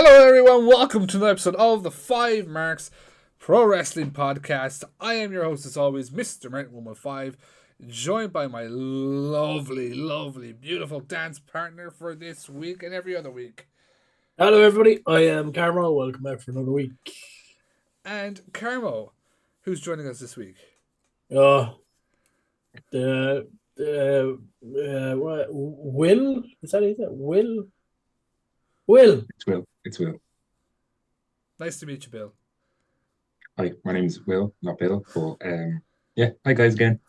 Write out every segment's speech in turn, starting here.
Hello, everyone. Welcome to another episode of the Five Marks Pro Wrestling Podcast. I am your host, as always, Mr. Martin115, joined by my lovely, beautiful dance partner for this week and every other week. Hello, everybody. I am Carmo. Welcome back for another week. And Carmo, who's joining us this week? What? Will? Is that it? Will? It's Will. Nice to meet you, Bill. Hi, my name is Will, not Bill. But yeah, hi guys again.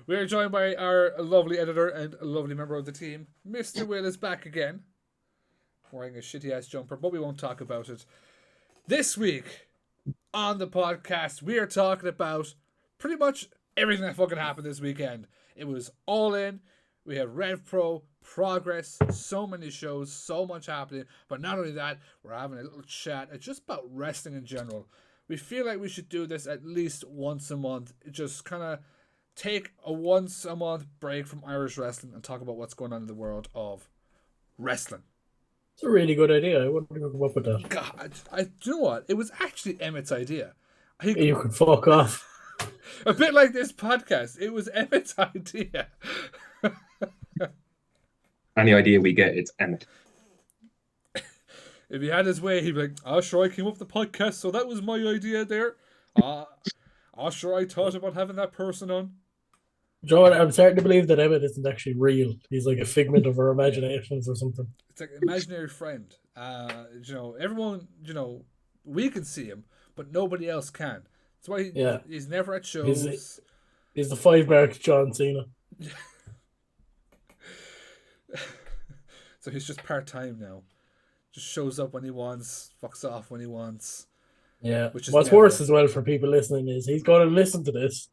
We are joined by our lovely editor and a lovely member of the team. Mr. Will is back again, wearing a shitty ass jumper, but we won't talk about it. This week on the podcast, we are talking about pretty much everything that fucking happened this weekend. It was all in. We had RevPro, Progress, so many shows, so much happening. But not only that, we're having a little chat just about wrestling in general. We feel like we should do this at least once a month. Just kind of take a once a month break from Irish wrestling and talk about what's going on in the world of wrestling. It's a really good idea. I wouldn't come up with that. God, do you know what? It was actually Emmett's idea. You can fuck off. A bit like this podcast. It was Emmett's idea. Any idea we get, it's Emmett. If he had his way, he'd be like, "Oh, sure, I came up with the podcast, so that was my idea there. Sure, I thought about having that person on." John, I'm starting to believe that Emmett isn't actually real. He's like a figment of our imaginations or something. It's like an imaginary friend. Everyone, we can see him, but nobody else can. That's why he's never at shows. He's the TheFiveMarks John Cena. So he's just part-time now. Just shows up when he wants, fucks off when he wants. Yeah. What's worse as well for people listening is he's going to listen to this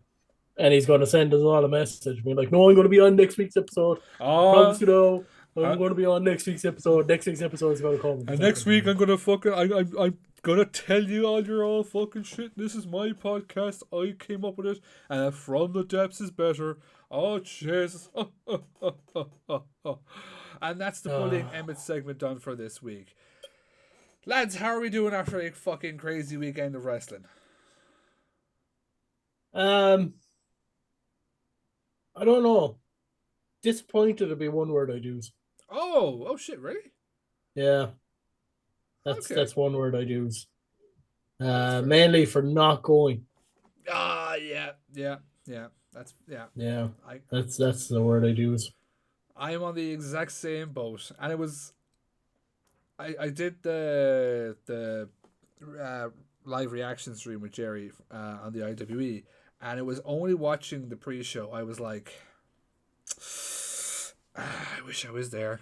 and he's going to send us all a message. Being like, no, I'm going to be on next week's episode. Promise you know, I'm going to be on next week's episode. Next week's episode is going to come. And next week I'm going to fucking, I'm going to tell you all your all fucking shit. This is my podcast. I came up with it. And From the Depths is better. Oh, Jesus. And that's the bullying Emmett segment done for this week. Lads, how are we doing after a fucking crazy weekend of wrestling? I don't know. Disappointed would be one word I'd use. Oh shit, really? Yeah. That's one word I'd use. Mainly for not going. Yeah. That's the word I'd use. I am on the exact same boat, and it was. I did the live reaction stream with Jerry on the IWE, and it was only watching the pre-show. I was like, I wish I was there.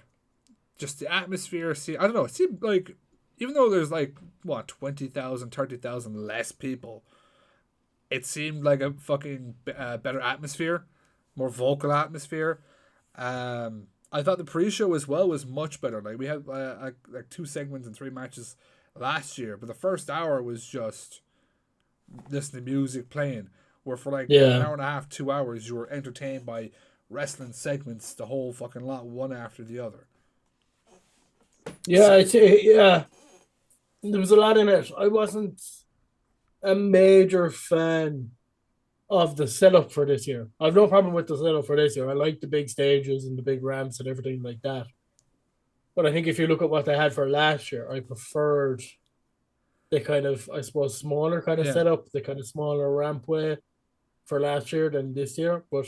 Just the atmosphere. I don't know. It seemed like, even though there's 20,000, 30,000 less people, it seemed like a fucking better atmosphere, more vocal atmosphere. I thought the pre-show as well was much better. Like, we had like 2 segments and 3 matches last year, but the first hour was just listening to music playing, where for an hour and a half, 2 hours, you were entertained by wrestling segments, the whole fucking lot, one after the other. Yeah, there was a lot in it. I wasn't a major fan of the setup for this year. I have no problem with the setup for this year. I like the big stages and the big ramps and everything like that. But I think if you look at what they had for last year, I preferred the kind of, I suppose, smaller kind of setup, the kind of smaller rampway for last year than this year. But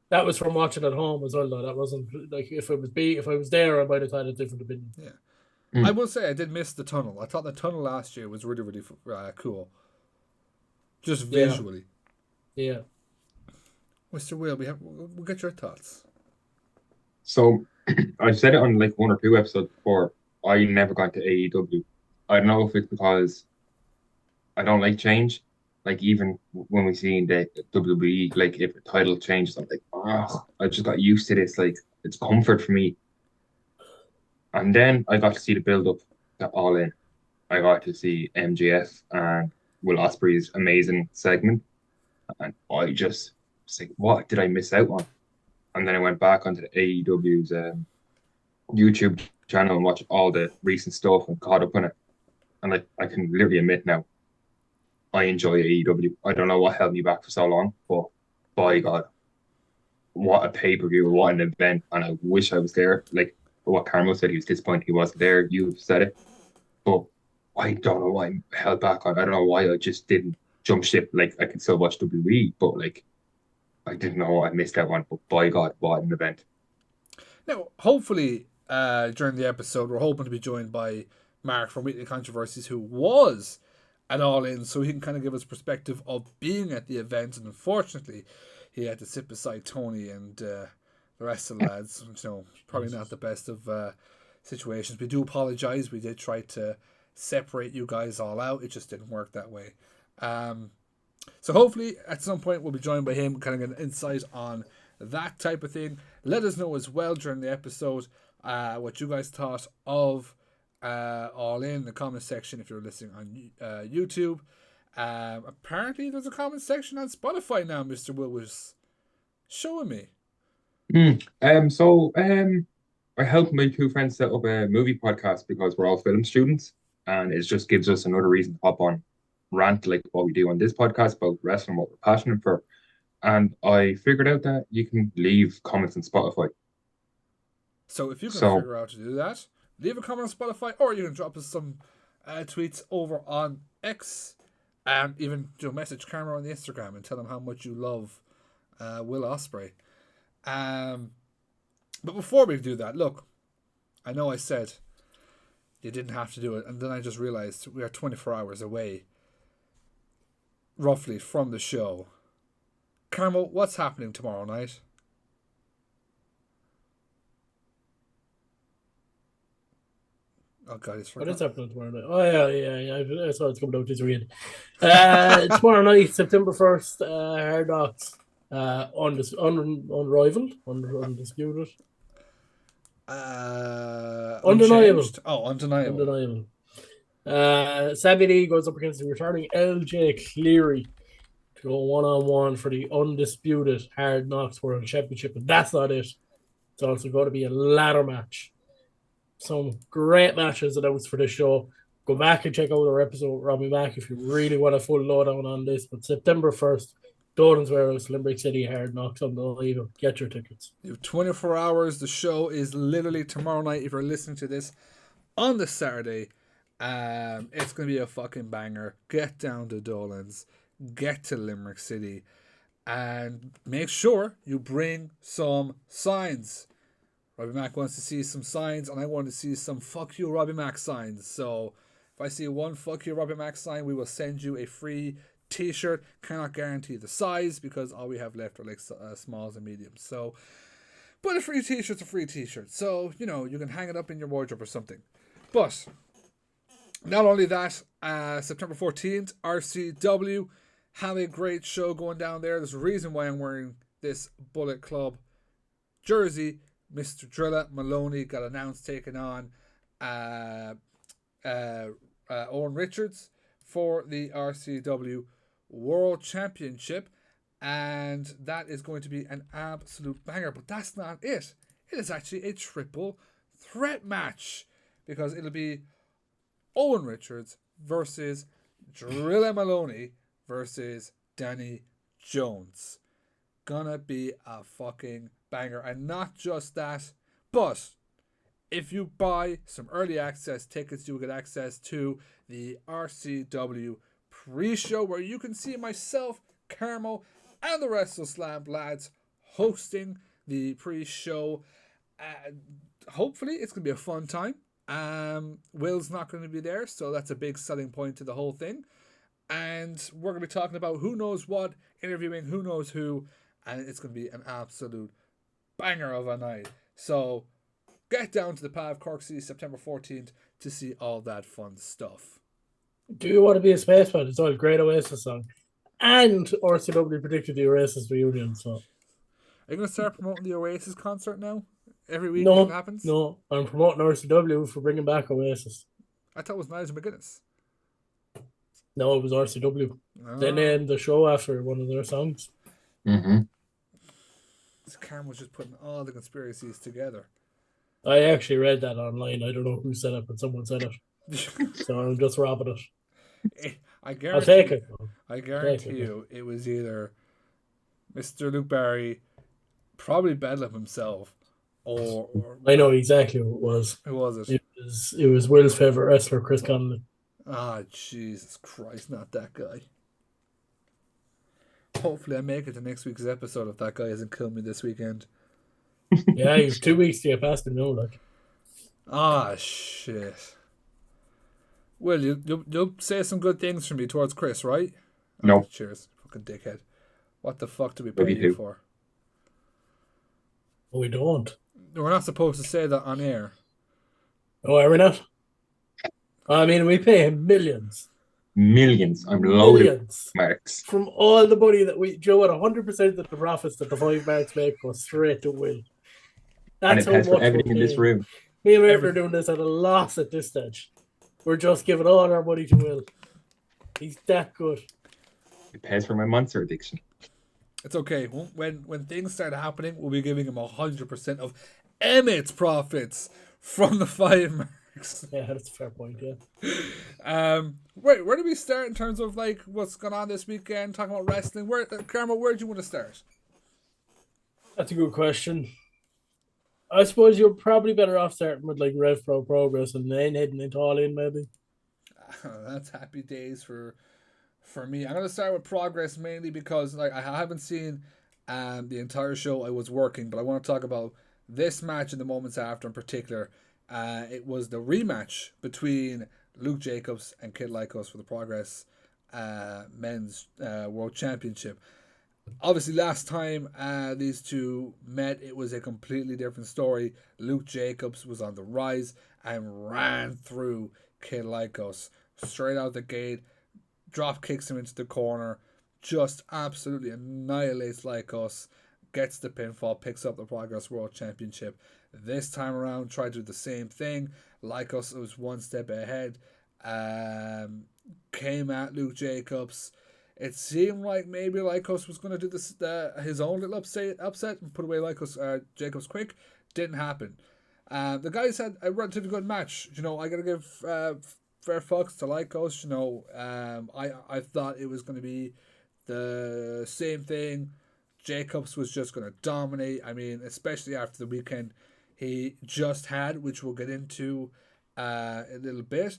that was from watching at home as well, though. That wasn't like if I was there, I might have had a different opinion. Yeah. I will say I did miss the tunnel. I thought the tunnel last year was really, really cool. Just visually. Yeah. Mr. Will, we'll get your thoughts. So, I've said it on 1 or 2 episodes before. I never got to AEW. I don't know if it's because I don't like change. Even when we see in the WWE, if a title changes, I'm like, I just got used to this. It's comfort for me. And then I got to see the build-up to All In. I got to see MJF and Will Ospreay's amazing segment. And I just was like, what did I miss out on? And then I went back onto the AEW's YouTube channel and watch all the recent stuff and caught up on it. And like I can literally admit now, I enjoy AEW. I don't know what held me back for so long, but by God, what a pay-per-view, what an event. And I wish I was there. Like what Carmo said, he was disappointed he wasn't there. You've said it. But I don't know why I held back on. I don't know why I just didn't jump ship. Like I can still watch WWE, but like I didn't know I missed that one. But by God, what an event. Now, hopefully, during the episode, we're hoping to be joined by Mark from Weekly Controversies, who was at All In, so he can kind of give us perspective of being at the event. And unfortunately, he had to sit beside Tony and the rest of the lads. You know, probably not the best of situations. We do apologize. We did try to separate you guys all out. It just didn't work that way. So hopefully at some point we'll be joined by him, kind of get an insight on that type of thing. Let us know as well during the episode what you guys thought of All In the comment section if you're listening on YouTube. Apparently there's a comment section on Spotify now, Mr. Will was showing me. I helped my two friends set up a movie podcast because we're all film students, and it just gives us another reason to hop on rant like what we do on this podcast about wrestling, what we're passionate for. And I figured out that you can leave comments on Spotify. So if you can So figure out to do that, leave a comment on Spotify, or you can drop us some tweets over on X, and even do a message Carmo on the Instagram and tell them how much you love Will Ospreay. But before we do that, look, I know I said you didn't have to do it, and then I just realized we are 24 hours away, roughly, from the show. Carmo, what's happening tomorrow night? Oh God, he's What forgotten. is happening tomorrow night? Oh yeah. I saw it's coming out this weekend. Tomorrow night, September 1st, Hard Knocks. Unrivaled, undisputed. Undeniable. Unchanged? Oh, undeniable. Undeniable. Sammy Lee goes up against the returning LJ Cleary to go one-on-one for the undisputed Hard Knocks World Championship. And that's not it. It's also going to be a ladder match. Some great matches announced for this show. Go back and check out our episode with Robbie Mack if you really want a full lowdown on this. But September 1st, Dolan's Warehouse, Limerick City, Hard Knocks, unbelievable. Get your tickets. You have 24 hours. The show is literally tomorrow night. If you're listening to this on the Saturday, it's going to be a fucking banger. Get down to Dolan's. Get to Limerick City. And make sure you bring some signs. Robbie Mack wants to see some signs, and I want to see some fuck you Robbie Mack signs. So if I see one fuck you Robbie Mack sign, we will send you a free t-shirt. Cannot guarantee the size because all we have left are like smalls and mediums. So, but a free t-shirt's a free t-shirt. So, you know, you can hang it up in your wardrobe or something. But not only that, September 14th, RCW have a great show going down there. There's a reason why I'm wearing this Bullet Club jersey. Mr. Drilla Maloney got announced taking on Owen Richards for the RCW World Championship, and that is going to be an absolute banger. But that's not it. It is actually a triple threat match because it'll be Owen Richards versus Drilla Maloney versus Danny Jones. Gonna be a fucking banger. And not just that, but if you buy some early access tickets, you will get access to the RCW pre-show where you can see myself, Carmo, and the Wrestle Slam lads hosting the pre-show. Hopefully it's going to be a fun time. Will's not going to be there, so that's a big selling point to the whole thing. And we're going to be talking about who knows what, interviewing who knows who, and it's going to be an absolute banger of a night. So get down to the PAV Cork City September 14th to see all that fun stuff. Do you want to be a spaceman? It's all a great Oasis song. And RCW predicted the Oasis reunion. So are you going to start promoting the Oasis concert now? Every week no, it happens? No, I'm promoting RCW for bringing back Oasis. I thought it was Nigel McGuinness. No, it was RCW. Oh. They named the show after one of their songs. Mm-hmm. This Carm was just putting all the conspiracies together. I actually read that online. I don't know who said it, but someone said it. So I'm just robbing it. I I'll take guarantee, it. Though. I Take guarantee it. you, it was either Mr. Luke Barry, probably Bedlam himself, or I know exactly who it was. who was it? It was Will's favorite wrestler, Chris Conley. Ah, Jesus Christ, not that guy. Hopefully, I make it to next week's episode if that guy hasn't killed me this weekend. Yeah, you've 2 weeks to get past him now, like. Ah, shit. Well, you'll say some good things for me towards Chris, right? Ah, No, cheers, fucking dickhead. What the fuck do we love pay you you too. for? We don't. We're not supposed to say that on air. Oh, are we not? I mean, we pay him millions. Millions. I'm loaded with Millions. marks. From all the money that Joe, at 100% of the profits that the Five Marks make go straight to Will. And That's it how pays for much we're everything in this paying. room. Me and Martin Every are doing this at a loss at this stage. We're just giving all our money to Will. He's that good. It pays for my monster addiction. It's okay. When things start happening, we'll be giving him 100% of Emmett's profits from the Five Marks. Yeah, that's a fair point, yeah. Wait, where do we start in terms of like what's going on this weekend? Talking about wrestling. Carmo, where do you want to start? That's a good question. I suppose you're probably better off starting with like RevPro Progress and then heading into All In, maybe. That's happy days for me. I'm gonna start with Progress mainly because like I haven't seen the entire show. I was working, but I want to talk about this match and the moments after in particular. It was the rematch between Luke Jacobs and Kid Lycos for the Progress Men's World Championship. Obviously, last time these two met, it was a completely different story. Luke Jacobs was on the rise and ran through Kid Lycos straight out the gate, drop kicks him into the corner, just absolutely annihilates Lycos, gets the pinfall, picks up the Progress World Championship. This time around, tried to do the same thing. Lycos was one step ahead, came at Luke Jacobs. It seemed like maybe Lycos was going to do this his own little upset and put away Jacobs quick. Didn't happen. The guys had a relatively good match. You know, I got to give fair fucks to Lycos. You know, I thought it was going to be the same thing. Jacobs was just going to dominate. I mean, especially after the weekend he just had, which we'll get into a little bit.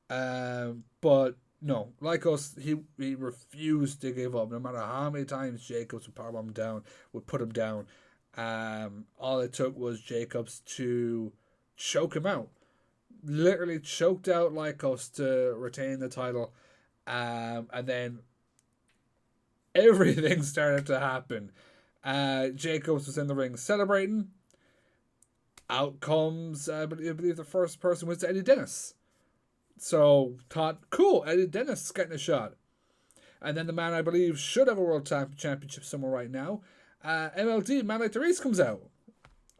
But no, Lycos, he refused to give up. No matter how many times Jacobs would powerbomb him down, would put him down. All it took was Jacobs to choke him out. Literally choked out Lycos to retain the title. And then everything started to happen. Jacobs was in the ring celebrating. Out comes, I believe the first person was Eddie Dennis. So thought, cool, Eddie Dennis is getting a shot. And then the man I believe should have a world championship somewhere right now, MLD, Man Like Therese comes out.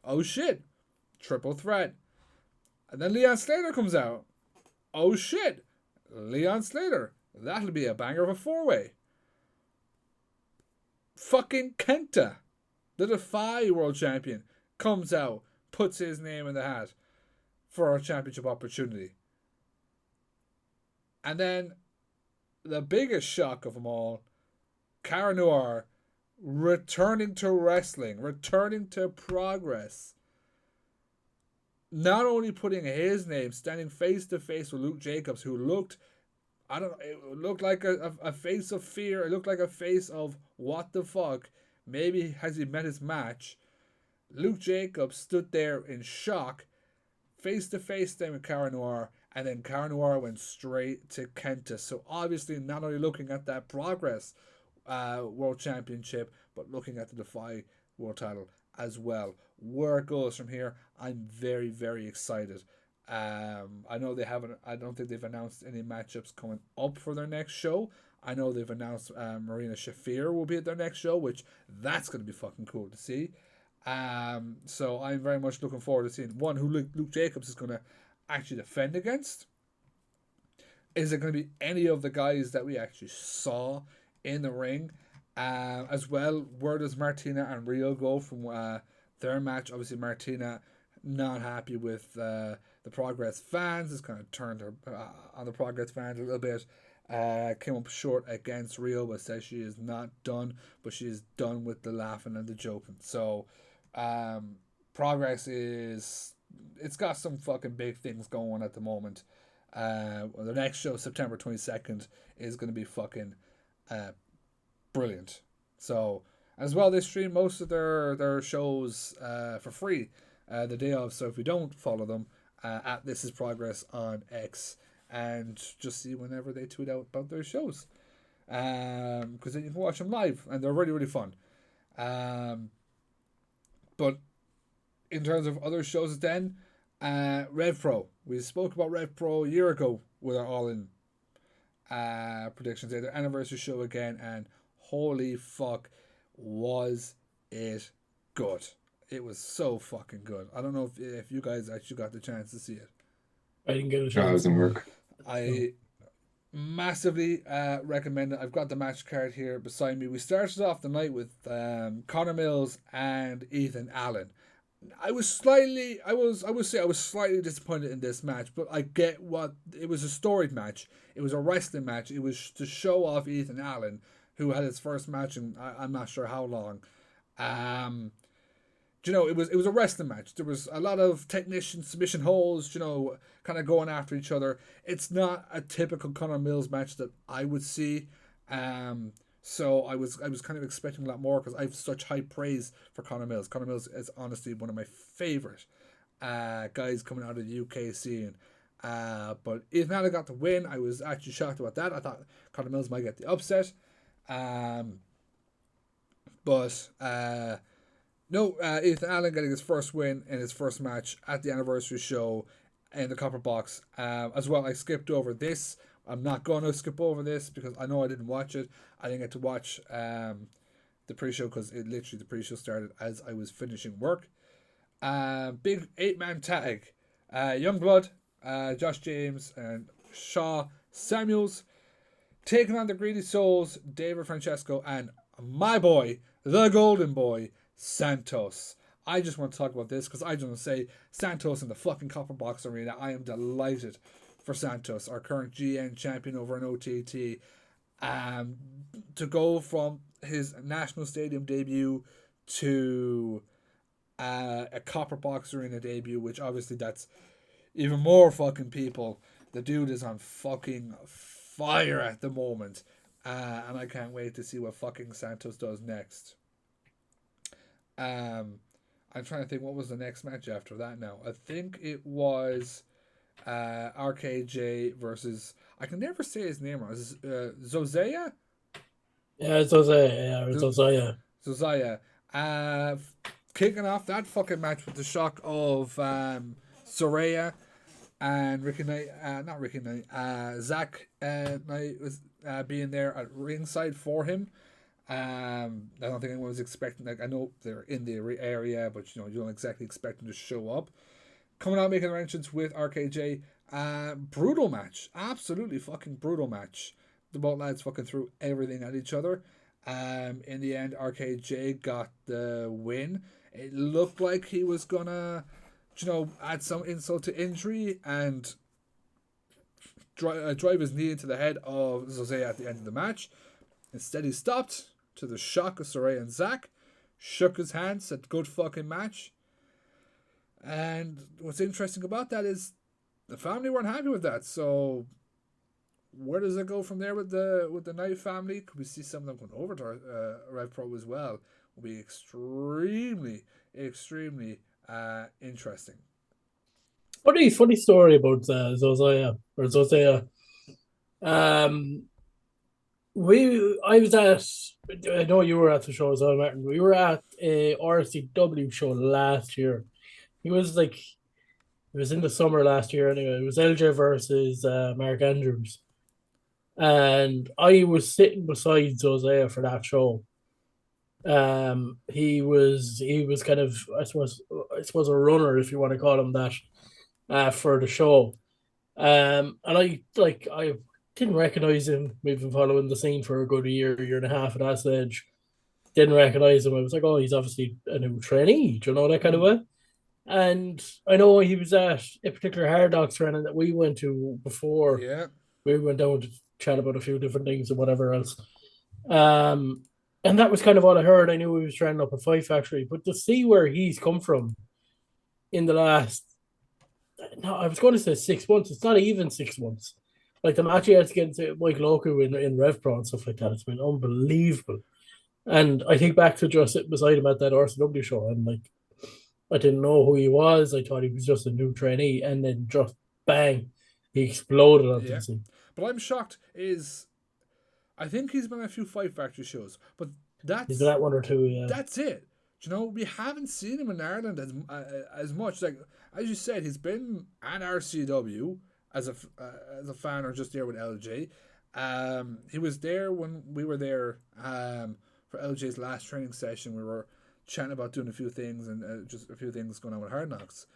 Oh shit, triple threat. And then Leon Slater comes out. Oh shit, Leon Slater. That'll be a banger of a four-way. Fucking Kenta, the Defy world champion, comes out, puts his name in the hat for a championship opportunity. And then the biggest shock of them all, Cara Noir returning to wrestling, returning to Progress. Not only putting his name, standing face to face with Luke Jacobs, who looked, it looked like a face of fear. It looked like a face of what the fuck. Maybe has he met his match? Luke Jacobs stood there in shock, face to face then with Cara Noir, and then Cara Noir went straight to Kenta. So obviously not only looking at that Progress World Championship, but looking at the Defy World title as well. Where it goes from here, I'm very, very excited. I know they haven't. I don't think they've announced any matchups coming up for their next show. I know they've announced Marina Shafir will be at their next show, which that's going to be fucking cool to see. So I'm very much looking forward to seeing one who Luke Jacobs is going to actually defend against. Is it going to be any of the guys that we actually saw in the ring? As well, where does Martina and Rio go from their match? Obviously, Martina not happy with the Progress fans. It's kind of turned her on the Progress fans a little bit. Came up short against Rio, but says she is not done, but she is done with the laughing and the joking. So, Progress is, it's got some fucking big things going on at the moment. Well, the next show, September 22nd, is going to be fucking uh, brilliant. So, as well, they stream most of their shows for free the day of. So if you don't follow them, at This Is Progress on X, and just see whenever they tweet out about their shows, because then you can watch them live, and they're really really fun. Um, but in terms of other shows, then RevPro, we spoke about RevPro a year ago with our All In predictions. They had their anniversary show again, and holy fuck, was it good. It was so fucking good. I don't know if you guys actually got the chance to see it. I didn't get a No, I was chance. in work. I massively recommend it. I've got the match card here beside me. We started off the night with Connor Mills and Ethan Allen. I would say I was slightly disappointed in this match, but I get what it was. A storied match. It was a wrestling match. It was to show off Ethan Allen, who had his first match in I'm not sure how long. It was a wrestling match. There was a lot of technician submission holds, kind of going after each other. It's not a typical Conor Mills match that I would see. So I was kind of expecting a lot more because I have such high praise for Conor Mills. Conor Mills is honestly one of my favorite guys coming out of the UK scene. But Ethan Allen got the win. I was actually shocked about that. I thought Conor Mills might get the upset. But no, Ethan Allen getting his first win in his first match at the anniversary show in the Copper Box. As well, I skipped over this. I'm not going to skip over this because I know I didn't watch it. I didn't get to watch the pre-show because the pre-show started as I was finishing work. Big 8-man tag. Youngblood, Josh James, and Shaw Samuels taking on the Greedy Souls, David Francesco, and my boy, the Golden Boy, Santos. I just want to talk about this because I just want to say Santos in the fucking Copper Box Arena. I am delighted for Santos, our current GN champion over in OTT, to go from his National Stadium debut to a Copper Box Arena debut, which obviously that's even more fucking people. The dude is on fucking fire at the moment, and I can't wait to see what fucking Santos does next. I'm trying to think what was the next match after that now. I think it was RKJ versus, I can never say his name wrong. Is Zozaya? Yeah, it's Josiah. Yeah, it's Josiah. Zozaya. Kicking off that fucking match with the shock of Soraya and Ricky Knight, not Ricky Knight, Zach Knight was being there at ringside for him. I don't think anyone was expecting. Like, I know they're in the area, but you don't exactly expect them to show up. Coming out making their entrance with RKJ, brutal match, absolutely fucking brutal match. The both lads fucking threw everything at each other. In the end, RKJ got the win. It looked like he was gonna, add some insult to injury and drive his knee into the head of Jose at the end of the match. Instead, he stopped to the shock of Saray and Zach, shook his hand, said, "Good fucking match." And what's interesting about that is the family weren't happy with that. So where does it go from there with the Knight family? Could we see some of them going over to RevPro as well? Will be extremely, extremely interesting. Funny story about Josiah or Josiah. I was at. I know you were at the show as well, Martin. We were at a RCW show last year. It was in the summer last year anyway. It was LJ versus Mark Andrews, and I was sitting beside Josiah for that show. He was kind of I suppose a runner, if you want to call him that, for the show. And I didn't recognize him. We've been following the scene for a good year and a half at that stage. Didn't recognize him. I was like, oh, he's obviously a new trainee, do you know, that kind of way. And I know he was at a particular Hard Knocks training that we went to before Yeah. we went down to chat about a few different things and whatever else. Um, and that was kind of all I heard. I knew he was training up at Fight Factory, but to see where he's come from in the last, no, I was going to say 6 months. It's not even 6 months. Like the match he had against Mike Loku in RevPro and stuff like that, it's been unbelievable. And I think back to just sitting beside him at that RCW show, and like I didn't know who he was. I thought he was just a new trainee, and then just bang, he exploded onto Yeah. the scene. But I'm shocked is I think he's been on a few Fight Factory shows, but He's been that's at one or two, yeah. that's it. You know, we haven't seen him in Ireland as much. Like as you said, he's been at RCW as a fan or just there with LJ. He was there when we were there for LJ's last training session. We were chatting about doing a few things and just a few things going on with Hard Knocks.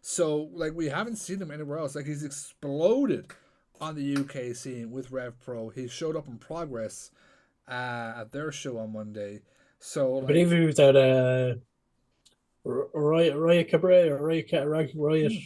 So like we haven't seen him anywhere else. Like he's exploded on the UK scene with RevPro. He showed up in Progress at their show on Monday. So I like, believe he was at Riot Cabaret or Riot,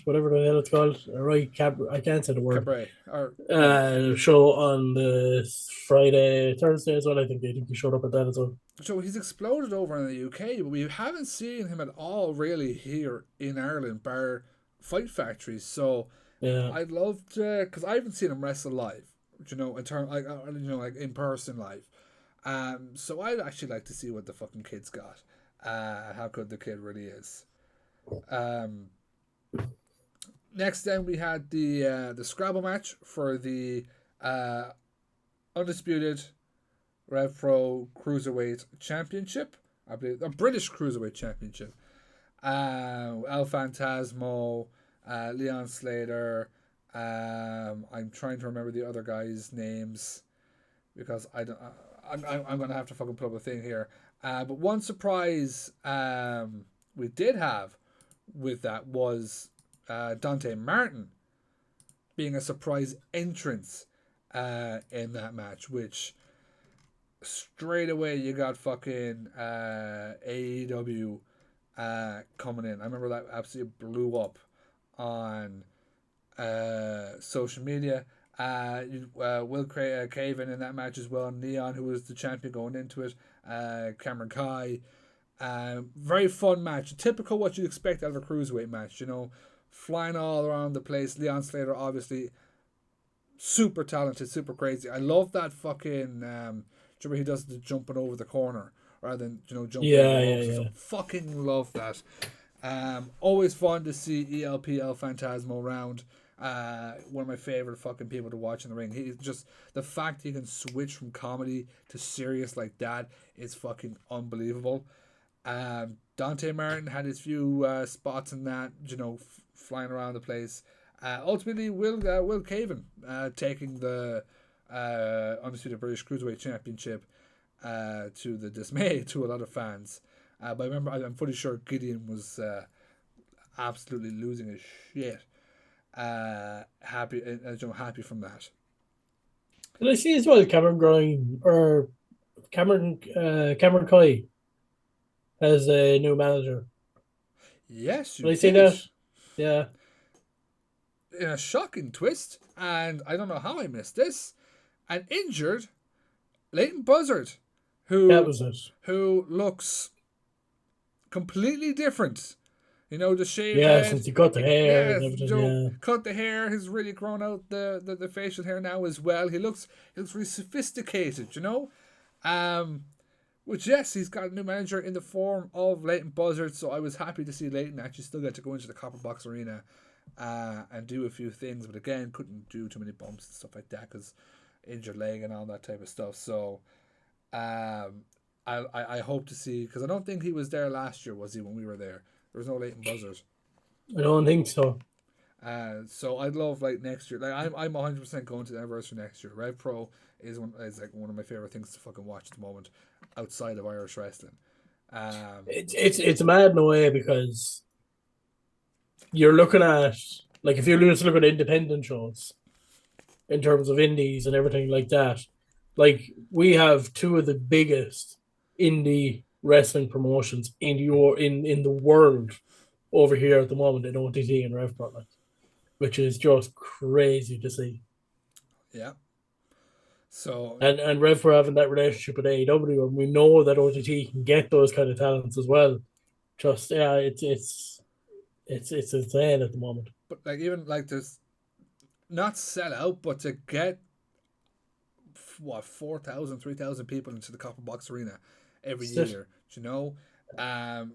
whatever the hell it's called. Riot Cab, I can't say the word. Cabaret or yeah. Show on the Friday, Thursday as well. I think he showed up at that as well. So he's exploded over in the UK, but we haven't seen him at all really here in Ireland, bar Fight Factories. So Yeah, I'd love to, because I haven't seen him wrestle live. You know, in term like like in person live. So I'd actually like to see what the fucking kid's got. How good the kid really is. Next, then we had the Scrabble match for the undisputed RevPro Cruiserweight Championship. I believe a British Cruiserweight Championship. El Phantasmo, Leon Slater. I'm trying to remember the other guys' names because I don't. I'm gonna have to fucking pull up a thing here. But one surprise we did have with that was Dante Martin being a surprise entrance in that match, which straight away you got fucking AEW coming in. I remember that absolutely blew up on social media. Will Caven in that match as well. Neon, who was the champion going into it. Cameron Kai. Very fun match. Typical what you'd expect out of a cruiserweight match. You know, flying all around the place. Leon Slater, obviously, super talented, super crazy. I love that fucking. Remember he does the jumping over the corner rather than jumping over the ropes. yeah. So fucking love that. Always fun to see El Phantasmo around. One of my favorite fucking people to watch in the ring. He's just the fact he can switch from comedy to serious like that is fucking unbelievable. Dante Martin had his few spots in that, flying around the place. Ultimately, Will Caven taking the undisputed British Cruiserweight Championship to the dismay to a lot of fans. But I remember, I'm pretty sure Gideon was absolutely losing his shit. Happy from that. and I see as well Cameron Coy as a new manager. Yes, you Did I see did. that? Yeah. In a shocking twist, and I don't know how I missed this, an injured Leighton Buzzard, That was it. who looks completely different. The shaved Yeah, head. since he cut the hair and Yeah, everything. cut the hair. He's really grown out the facial hair now as well. He looks really sophisticated. Which yes, he's got a new manager in the form of Leighton Buzzard. So I was happy to see Leighton actually still get to go into the Copper Box Arena and do a few things, but again couldn't do too many bumps and stuff like that because injured leg and all that type of stuff. So I hope to see, because I don't think he was there last year, was he, when we were there? There was no Leighton Buzzard. I don't think so. So I'd love next year. I'm 100% going to the anniversary next year. RevPro is one of my favorite things to fucking watch at the moment, outside of Irish wrestling. It's mad in a way because you're looking at, like, if you just look at independent shows in terms of indies and everything like that, like we have two of the biggest indie wrestling promotions in the world over here at the moment in OTT and RevPro, like, which is just crazy to see. Yeah. So And RevPro having that relationship with AEW, and we know that OTT can get those kind of talents as well. Just yeah, it's insane at the moment. but like even like this, not sell out, but to get what 4,000, 3,000 people into the Copper Box Arena every It's just, year, you know,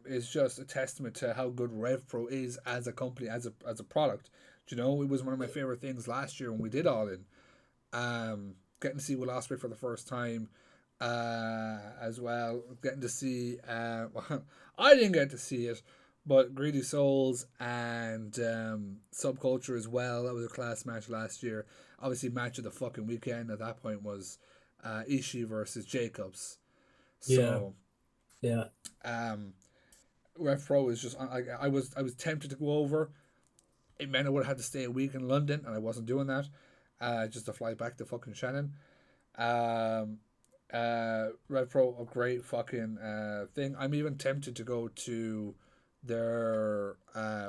is just a testament to how good RevPro is as a company, as a product. You know, it was one of my favorite things last year when we did All In. Getting to see Will Ospreay for the first time, as well. Getting to see, well, I didn't get to see it, but Greedy Souls and Subculture as well. That was a class match last year. Obviously, match of the fucking weekend at that point was Ishii versus Jacobs. yeah, So, yeah. um, Rev Pro is just I was tempted to go over. It meant I would have had to stay a week in London, and I wasn't doing that. Just to fly back to fucking Shannon. Um, Red Pro, a great fucking thing. I'm even tempted to go to their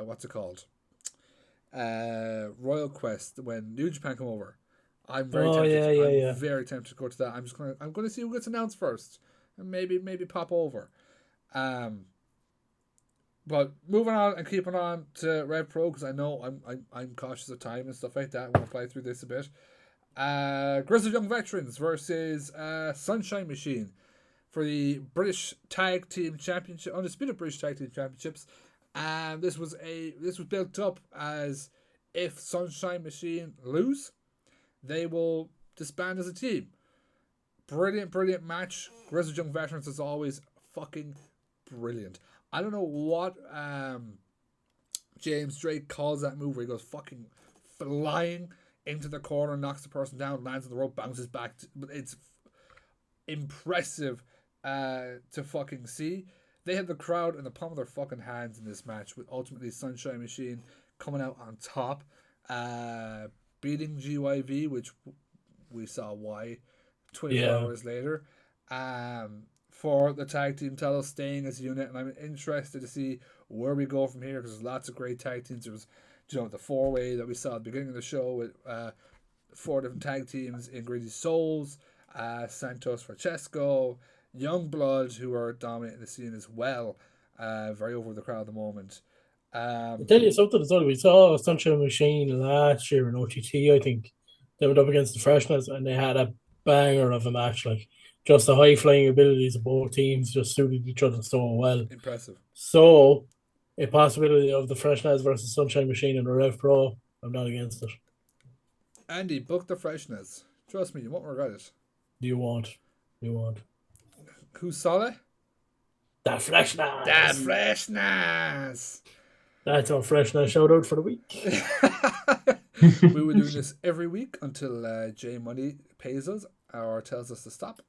what's it called? Royal Quest when New Japan come over. I'm very Oh tempted. yeah, yeah, I'm yeah. very tempted to go to that. I'm gonna see who gets announced first, and maybe pop over. Um, but moving on and keeping on to Red Pro because I know I'm cautious of time and stuff like that. I want to play through this a bit. Grizzled Young Veterans versus Sunshine Machine for the British Tag Team Championship, undisputed British Tag Team Championships. And this was built up as if Sunshine Machine lose, they will disband as a team. Brilliant, brilliant match. Grizzled Young Veterans is always fucking brilliant. I don't know what James Drake calls that move where he goes fucking flying into the corner, knocks the person down, lands on the rope, bounces back. But it's impressive to fucking see. They had the crowd in the palm of their fucking hands in this match, with ultimately Sunshine Machine coming out on top, beating GYV, which we saw why 24 Yeah. hours later. For the tag team title, staying as a unit, and I'm interested to see where we go from here because there's lots of great tag teams. There was, the 4-way that we saw at the beginning of the show with 4 different tag teams in Greedy Souls, Santos Francesco, Youngblood, who are dominating the scene as well, very over the crowd at the moment. I tell you something as well. We saw Sunshine Machine last year in OTT. I think they went up against the Freshness, and they had a banger of a match. Like, just the high flying abilities of both teams just suited each other so well. Impressive. So, a possibility of the Freshness versus Sunshine Machine in a Rev Pro. I'm not against it. Andy, book the Freshness. Trust me, you won't regret it. Do you want? Do you want? Who's Solid? The The Freshness. Freshness! That's our Freshness shout out for the week. We were doing this every week until J Money pays us or tells us to stop.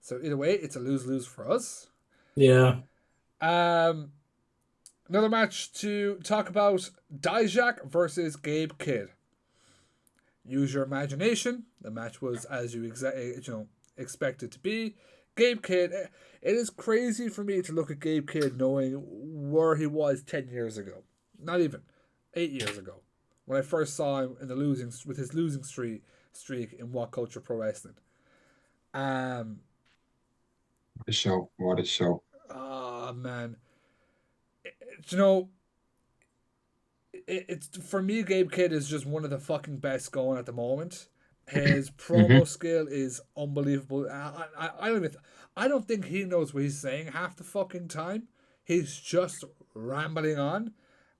So either way, it's a lose-lose for us. Yeah. Another match to talk about: Dijak versus Gabe Kidd. Use your imagination. The match was as you expect it to be. Gabe Kidd. It is crazy for me to look at Gabe Kidd knowing where he was 10 years ago. Not even 8 years ago, when I first saw him in his losing streak in What Culture Pro Wrestling. Um, What a show. What a show. oh man, you know, it's for me. Gabe Kidd is just one of the fucking best going at the moment. His promo skill is unbelievable. I don't think he knows what he's saying half the fucking time. He's just rambling on.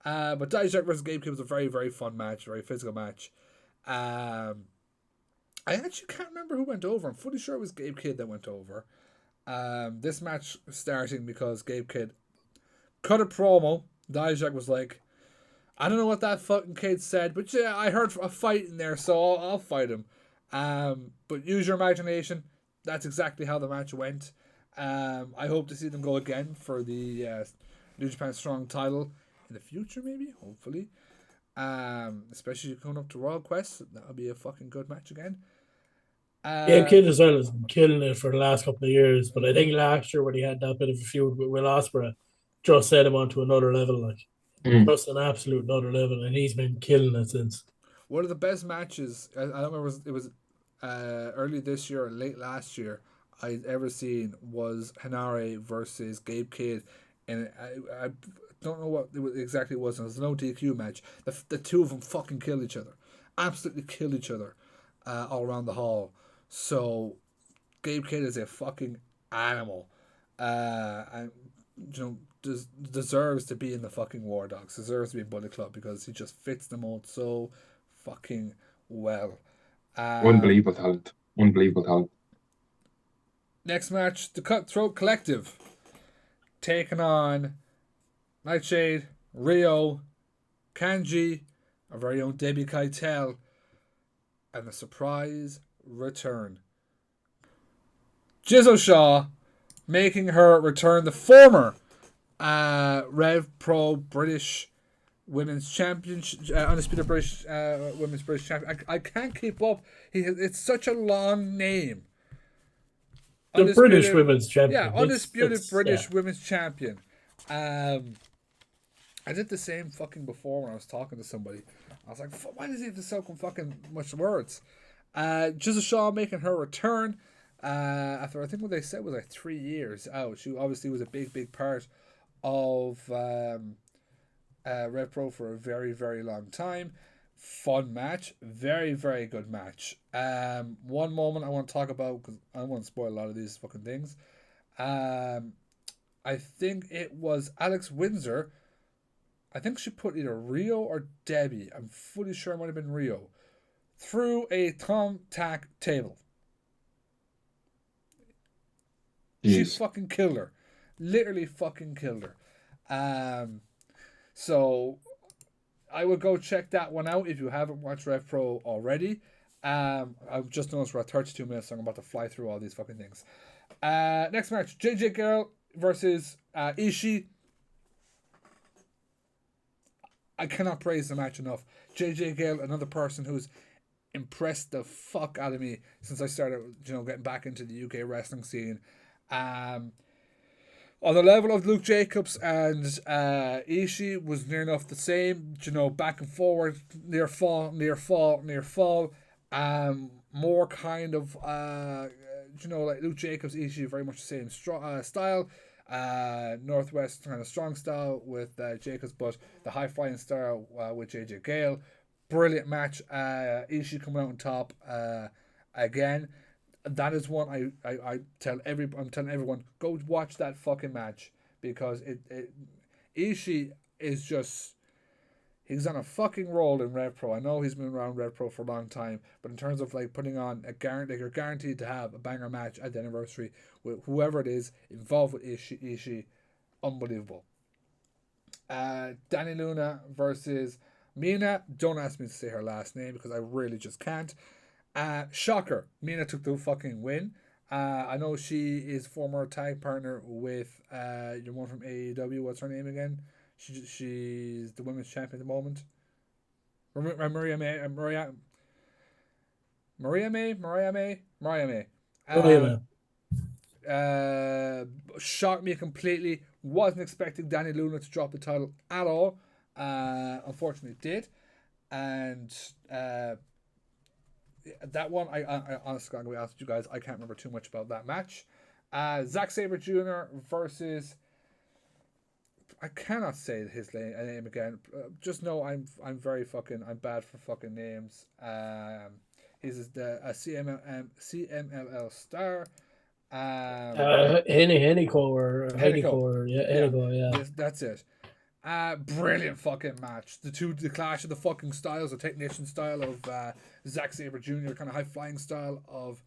But Dijak versus Gabe Kidd was a very, very fun match, very physical match. I actually can't remember who went over. I'm fully sure it was Gabe Kidd that went over. This match starting because Gabe Kidd cut a promo. Dijak was like, I don't know what that fucking kid said, but yeah, I heard a fight in there, so I'll fight him. But use your imagination. That's exactly how the match went. I hope to see them go again for the New Japan Strong title in the future, maybe, hopefully. Especially coming up to Royal Quest, that'll be a fucking good match again. Yeah, Uh, Kid as well has been killing it for the last couple of years. But I think last year when he had that bit of a feud with Will Ospreay, just set him onto another level, like Mm. just an absolute another level, and he's been killing it since. one of the best matches I don't remember it was early this year or late last year I'd ever seen was Hanare versus Gabe Kidd, and I don't know what exactly it was. It was no DQ match. The two of them fucking killed each other, absolutely killed each other, all around the hall. So Gabe Kidd is a fucking animal, and deserves to be in the fucking War Dogs. Deserves to be in Bullet Club because he just fits the mold so fucking well. Um, Unbelievable talent. Unbelievable talent. Next match, the Cutthroat Collective taking on Nightshade, Rio, Kanji, our very own Debbie Keitel, and the surprise return. Jizzo Shaw making her return, the former RevPro British Women's Champion, undisputed British Women's British Champion. I can't keep up. It's such a long name. The British Undisputed, Women's yeah, Champion. undisputed It's yeah. British Women's Champion. Um, I did the same fucking before when I was talking to somebody. I was like, why does he have to so fucking much words? Jizzle Shaw making her return. After I think what they said was like 3 years out. She obviously was a big part of RevPro for a very, very long time. Fun match. Very good match. One moment I want to talk about, because I don't want to spoil a lot of these fucking things. I think it was Alex Windsor. I think she put either Rio or Debbie. I'm fully sure it might have been Rio. Through a thumbtack table. She Jeez. fucking killed her. Literally fucking killed her. So I would go check that one out if you haven't watched Rev Pro already. I've just noticed we're at 32 minutes, so I'm about to fly through all these fucking things. Next match, JJ Girl versus Ishii. I cannot praise the match enough. JJ Gale, another person who's impressed the fuck out of me since I started, getting back into the UK wrestling scene. Um, on the level of Luke Jacobs and Ishii was near enough the same, back and forward, near fall. More kind of, like Luke Jacobs, Ishii, very much the same style. Northwest kind of strong style with Jacobs, but the high flying style with JJ Gale. Brilliant match. Ishii coming out on top again. That is one I'm telling everyone, go watch that fucking match because Ishii is just, he's on a fucking roll in RevPro. I know he's been around RevPro for a long time, but in terms of like putting on a guarantee, you're guaranteed to have a banger match at the anniversary with whoever it is involved with Ishii. Unbelievable. Danny Luna versus Mina. Don't ask me to say her last name because I really just can't. Shocker. Mina took the fucking win. I know she is former tag partner with your one from AEW. What's her name again? She's the women's champion at the moment. Maria May. Maria May. Oh yeah, man. Shocked me completely. Wasn't expecting Danny Luna to drop the title at all. Unfortunately, did. And that one, I honestly, I'm going to be honest with you guys, I can't remember too much about that match. Zack Sabre Jr. versus, I cannot say his name again. Just know I'm bad for fucking names. He's a CMLL star. Henico or Henico Henico. or yeah, Yeah, Henico, yeah. yes, that's it. Brilliant fucking match. The clash of the fucking styles, the technician style of Zack Sabre Jr., kind of high flying style of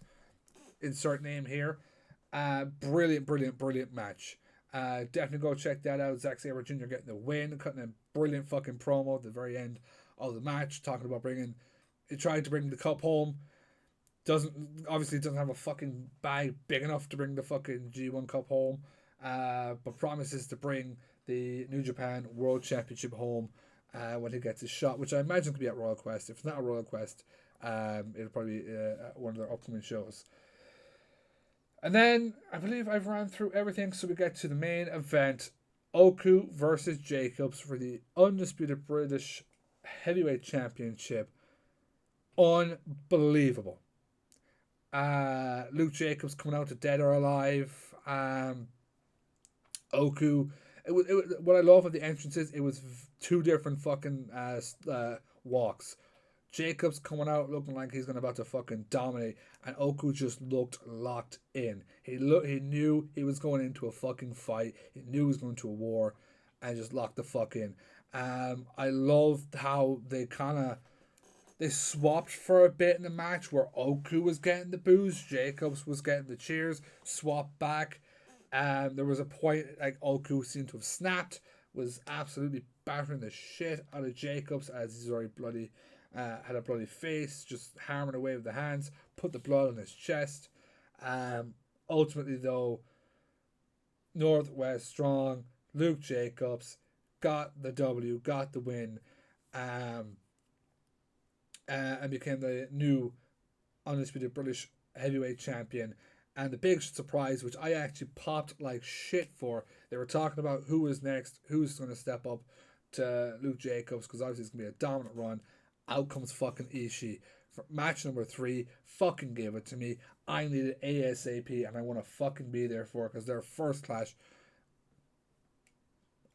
insert name here. Brilliant match. Definitely go check that out. Zack Sabre Jr. getting the win, cutting a brilliant fucking promo at the very end of the match, talking about trying to bring the cup home. Doesn't have a fucking bag big enough to bring the fucking G1 Cup home, but promises to bring the New Japan World Championship home when he gets his shot, which I imagine could be at Royal Quest. If it's not a Royal Quest, It'll probably be one of their upcoming shows. And then I believe I've ran through everything, so we get to the main event: Oku versus Jacobs for the undisputed British Heavyweight Championship. Unbelievable. Luke Jacobs coming out to Dead or Alive. Oku. What I love of the entrances, it was two different fucking walks. Jacobs coming out looking like he's gonna about to fucking dominate, and Oku just looked locked in. He knew he was going into a fucking fight. He knew he was going to a war, and just locked the fuck in. I loved how they swapped for a bit in the match where Oku was getting the boos, Jacobs was getting the cheers, swapped back. There was a point like Oku seemed to have snapped, was absolutely battering the shit out of Jacobs as he's already bloody, had a bloody face, just hammering away with the hands, put the blood on his chest. Ultimately, though, Northwest Strong, Luke Jacobs got the W, got the win, and became the new undisputed British heavyweight champion. And the big surprise, which I actually popped like shit for, they were talking about who is next, who's going to step up to Luke Jacobs, because obviously it's going to be a dominant run. Out comes fucking Ishii. For match number 3, fucking give it to me. I need it ASAP, and I want to fucking be there for it, because their first clash,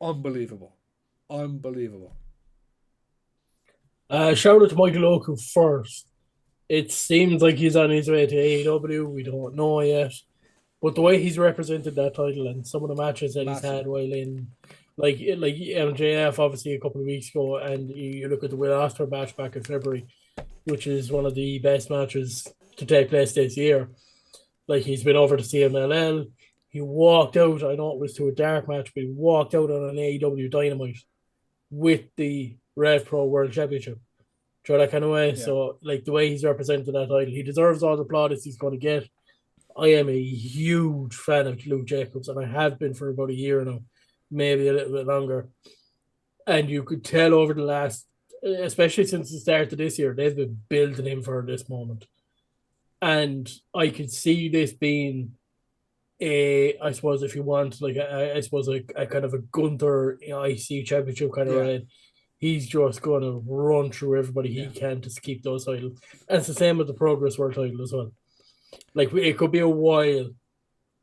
unbelievable. Unbelievable. Shout out to Michael Oku first. It seems like he's on his way to AEW. We don't know yet. But the way he's represented that title and some of the matches that he's Massive. had while in, like MJF, obviously, a couple of weeks ago, and you look at the Will Ospreay match back in February, which is one of the best matches to take place this year. Like, he's been over to CMLL. He walked out, I know it was to a dark match, but he walked out on an AEW Dynamite with the RevPro World Championship. Try that kind of way. Yeah. So, like, the way he's represented that title, he deserves all the plaudits he's going to get. I am a huge fan of Luke Jacobs, and I have been for about a year now, maybe a little bit longer. And you could tell over the last, especially since the start of this year, they've been building him for this moment. And I could see this being I suppose, if you want, like, I suppose, a kind of a Gunther IC championship kind of Yeah. run. He's just going to run through everybody he Yeah. can to keep those titles. And it's the same with the Progress World title as well. Like, it could be a while.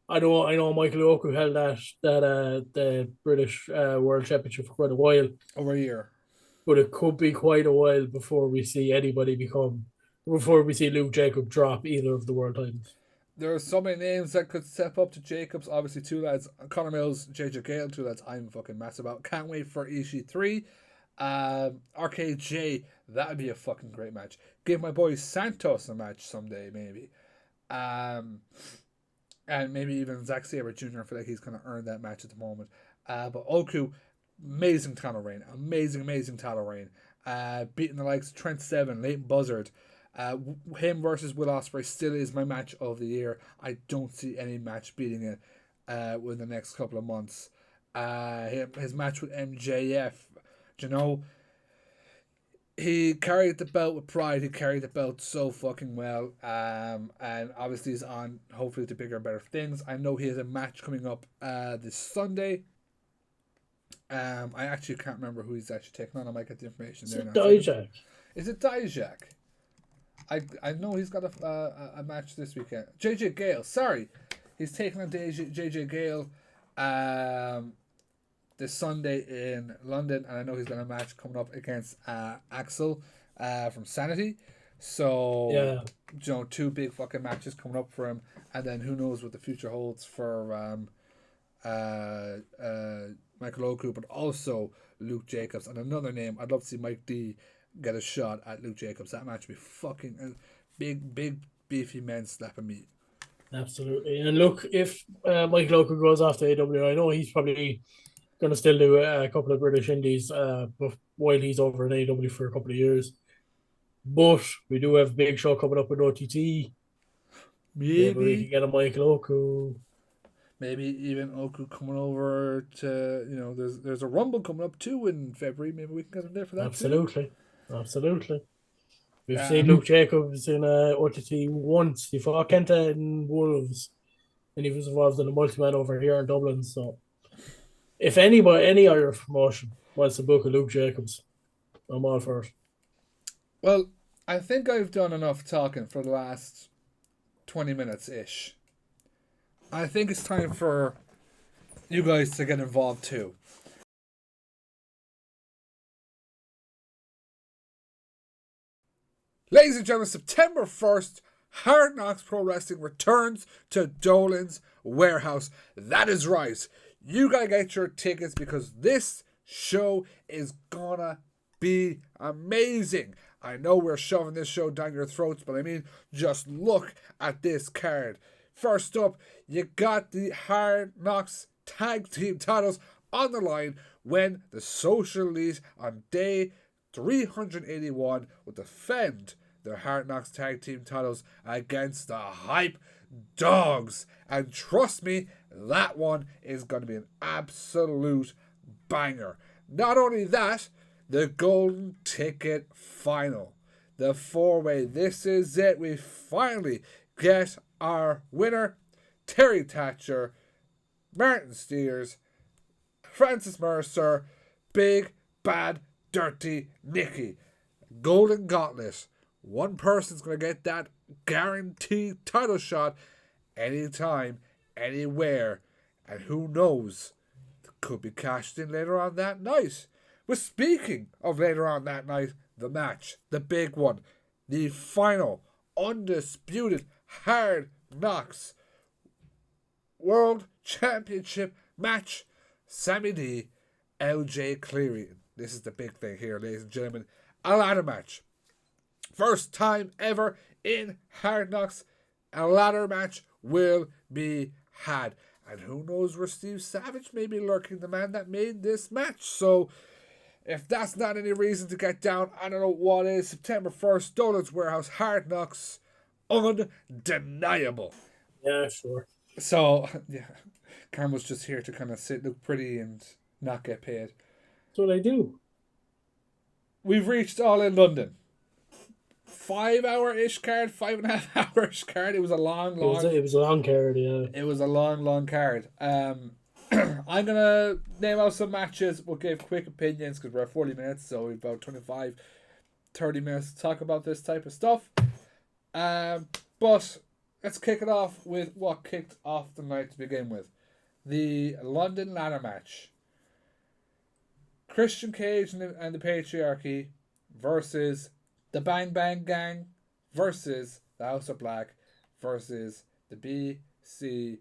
I know Michael Oku held that the British World Championship for quite a while, Over a year. but it could be quite a while before we see Luke Jacob drop either of the world titles. There are so many names that could step up to Jacobs. Obviously, two lads, Connor Mills, JJ Gale, two lads I'm fucking massive about. Can't wait for Ishii 3. RKJ, that would be a fucking great match. Give my boy Santos a match someday, maybe. And maybe even Zack Sabre Jr. I feel like he's kind of earned that match at the moment. But Oku, amazing title reign. Amazing title reign. Beating the likes of Trent Seven, Leighton Buzzard. Him versus Will Ospreay still is my match of the year. I don't see any match beating it within the next couple of months. His match with MJF, you know, he carried the belt with pride. He carried the belt so fucking well. And obviously he's on hopefully to bigger and better things. I know he has a match coming up this Sunday. I actually can't remember who he's actually taking on. I might get the information Is there it now. Dijak? Is it Dijak? I know he's got a match this weekend. JJ Gale, sorry. He's taking on JJ Gale this Sunday in London, and I know he's got a match coming up against Axel from Sanity. So, Yeah. you know, two big fucking matches coming up for him, and then who knows what the future holds for Michael Oku, but also Luke Jacobs. And another name, I'd love to see Mike D get a shot at Luke Jacobs. That match would be fucking big, beefy men slapping meat. Absolutely. And look, if Michael Oku goes off to AW, I know he's probably going to still do a couple of British Indies while he's over in AW for a couple of years. But we do have a big show coming up with OTT. Maybe we can get a Michael Oku. Maybe even Oku coming over to, you know, there's a Rumble coming up too in February. Maybe we can get him there for that Absolutely. too. Absolutely. We've seen Luke Jacobs in OTT once. He fought Kenta in Wolves, and he was involved in a multi-man over here in Dublin. So, if any Irish promotion wants to book a Luke Jacobs, I'm all for it. Well, I think I've done enough talking for the last 20 minutes ish. I think it's time for you guys to get involved too. Ladies and gentlemen, September 1st, Hard Knocks Pro Wrestling returns to Dolan's Warehouse. That is right. You gotta get your tickets because this show is gonna be amazing. I know we're shoving this show down your throats, but I mean, just look at this card. First up, you got the Hard Knocks Tag Team titles on the line when the Social Elite on day 381 will defend their Hard Knocks Tag Team titles against the Hype Dogs. And trust me, that one is going to be an absolute banger. Not only that, the Golden Ticket Final. The four-way. This is it. We finally get our winner. Terry Thatcher, Martin Steers, Francis Mercer, Big Bad Dirty Nicky. Golden Gauntlet. One person's going to get that guaranteed title shot anytime, anywhere. And who knows, it could be cashed in later on that night. But speaking of later on that night, the match, the big one, the final, undisputed Hard Knocks World Championship match, Sammy D, LJ Cleary. This is the big thing here, ladies and gentlemen. A ladder match. First time ever in Hard Knocks, a ladder match will be had. And who knows where Steve Savage may be lurking, the man that made this match. So, if that's not any reason to get down, I don't know what is. September 1st, Dolan's Warehouse, Hard Knocks, undeniable. Yeah, sure. So, yeah, Carmo's just here to kind of sit, look pretty, and not get paid. That's what I do. We've reached All in London. 5 hour-ish card, 5.5 hour-ish card. It was a long. It was a long card, yeah. It was a long card. I'm gonna name out some matches. We'll give quick opinions because we're at 40 minutes, so we've about 25, 30 minutes to talk about this type of stuff. But let's kick it off with what kicked off the night to begin with. The London ladder match. Christian Cage and the Patriarchy versus the Bang Bang Gang versus the House of Black versus the BCC.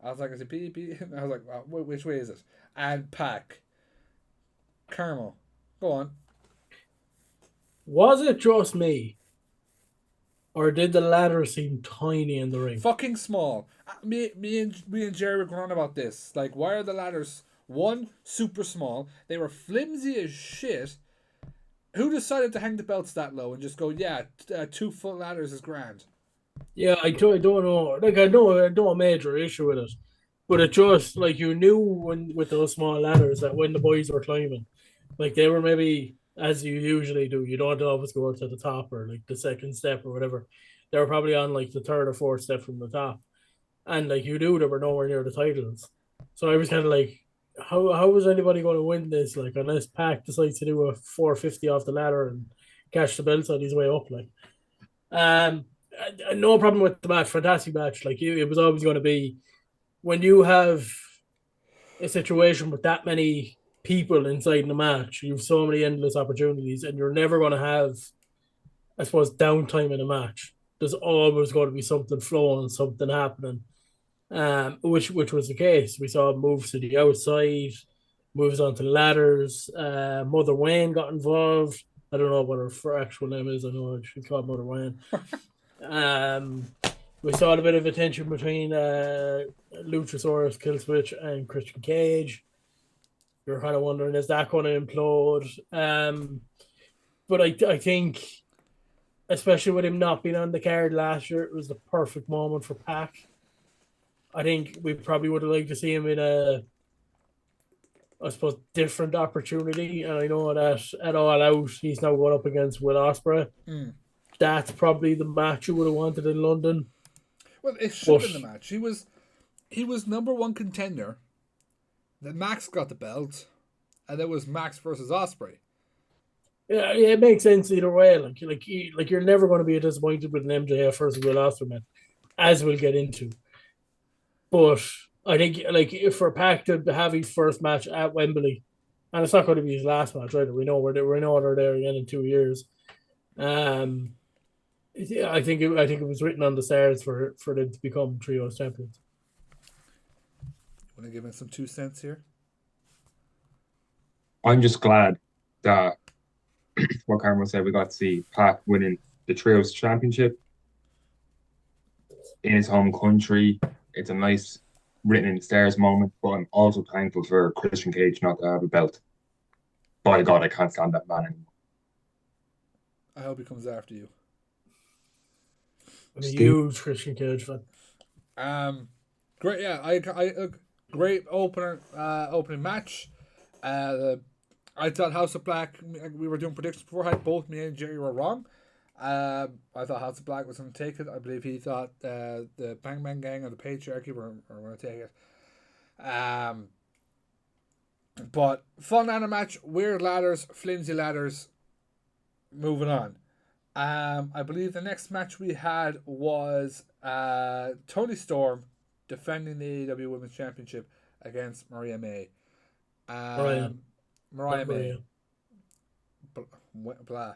I was like, is it B? I was like, which way is it? And Pac. Carmo, go on. Was it just me? Or did the ladder seem tiny in the ring? Fucking small. Me and Jerry were going on about this. Like, why are the ladders, one, super small? They were flimsy as shit. Who decided to hang the belts that low and just go, 2 foot ladders is grand? Yeah, I don't know. Like, I don't a major issue with it. But it just, like, you knew with those small ladders that when the boys were climbing, like, they were maybe, as you usually do, you don't always go to the top or, like, the second step or whatever. They were probably on, like, the third or fourth step from the top. And, like, you knew they were nowhere near the titles. So I was kind of like, how is anybody going to win this? Like, unless Pac decides to do a 450 off the ladder and cash the belts on his way up, like. No problem with the match. Fantastic match. Like, it was always going to be when you have a situation with that many people inside the match, you have so many endless opportunities, and you're never going to have, I suppose, downtime in a match. There's always going to be something flowing, something happening. Which was the case. We saw moves to the outside, moves onto the ladders. Mother Wayne got involved. I don't know what her actual name is. I know she's called Mother Wayne. We saw a bit of a tension between Luchasaurus, Killswitch, and Christian Cage. You're kind of wondering, is that going to implode? But I think, especially with him not being on the card last year, it was the perfect moment for Pac. I think we probably would have liked to see him in a I suppose, different opportunity. And I know that at All Out, he's now going up against Will Ospreay. Mm. That's probably the match you would have wanted in London. Well, it should have But been the match. He was number one contender. Then Max got the belt, and it was Max versus Osprey. yeah, it makes sense either way. Like you're never going to be disappointed with an MJF versus Will Ospreay match, as we'll get into. But I think like if for Pac to have his first match at Wembley, and it's not going to be his last match, right? We know they're there again in 2 years. Um, yeah, I think it was written on the stars for them to become trios champions. Want to give him some 2 cents here? I'm just glad that what Carmo said, we got to see Pac winning the Trios Championship in his home country. It's a nice written in the stars moment, but I'm also thankful for Christian Cage not to have a belt. By God, I can't stand that man anymore. I hope he comes after you. I'm a huge Christian Cage fan. Great, yeah. I great opening match. I thought House of Black. We were doing predictions beforehand. Both me and Jerry were wrong. I thought House of Black was going to take it. I believe he thought the Bang Bang Gang or the Patriarchy were going to take it. But fun ladder match, weird ladders, flimsy ladders. Moving on. I believe the next match we had was Toni Storm defending the AEW Women's Championship against Maria May. Mariah May. Blah.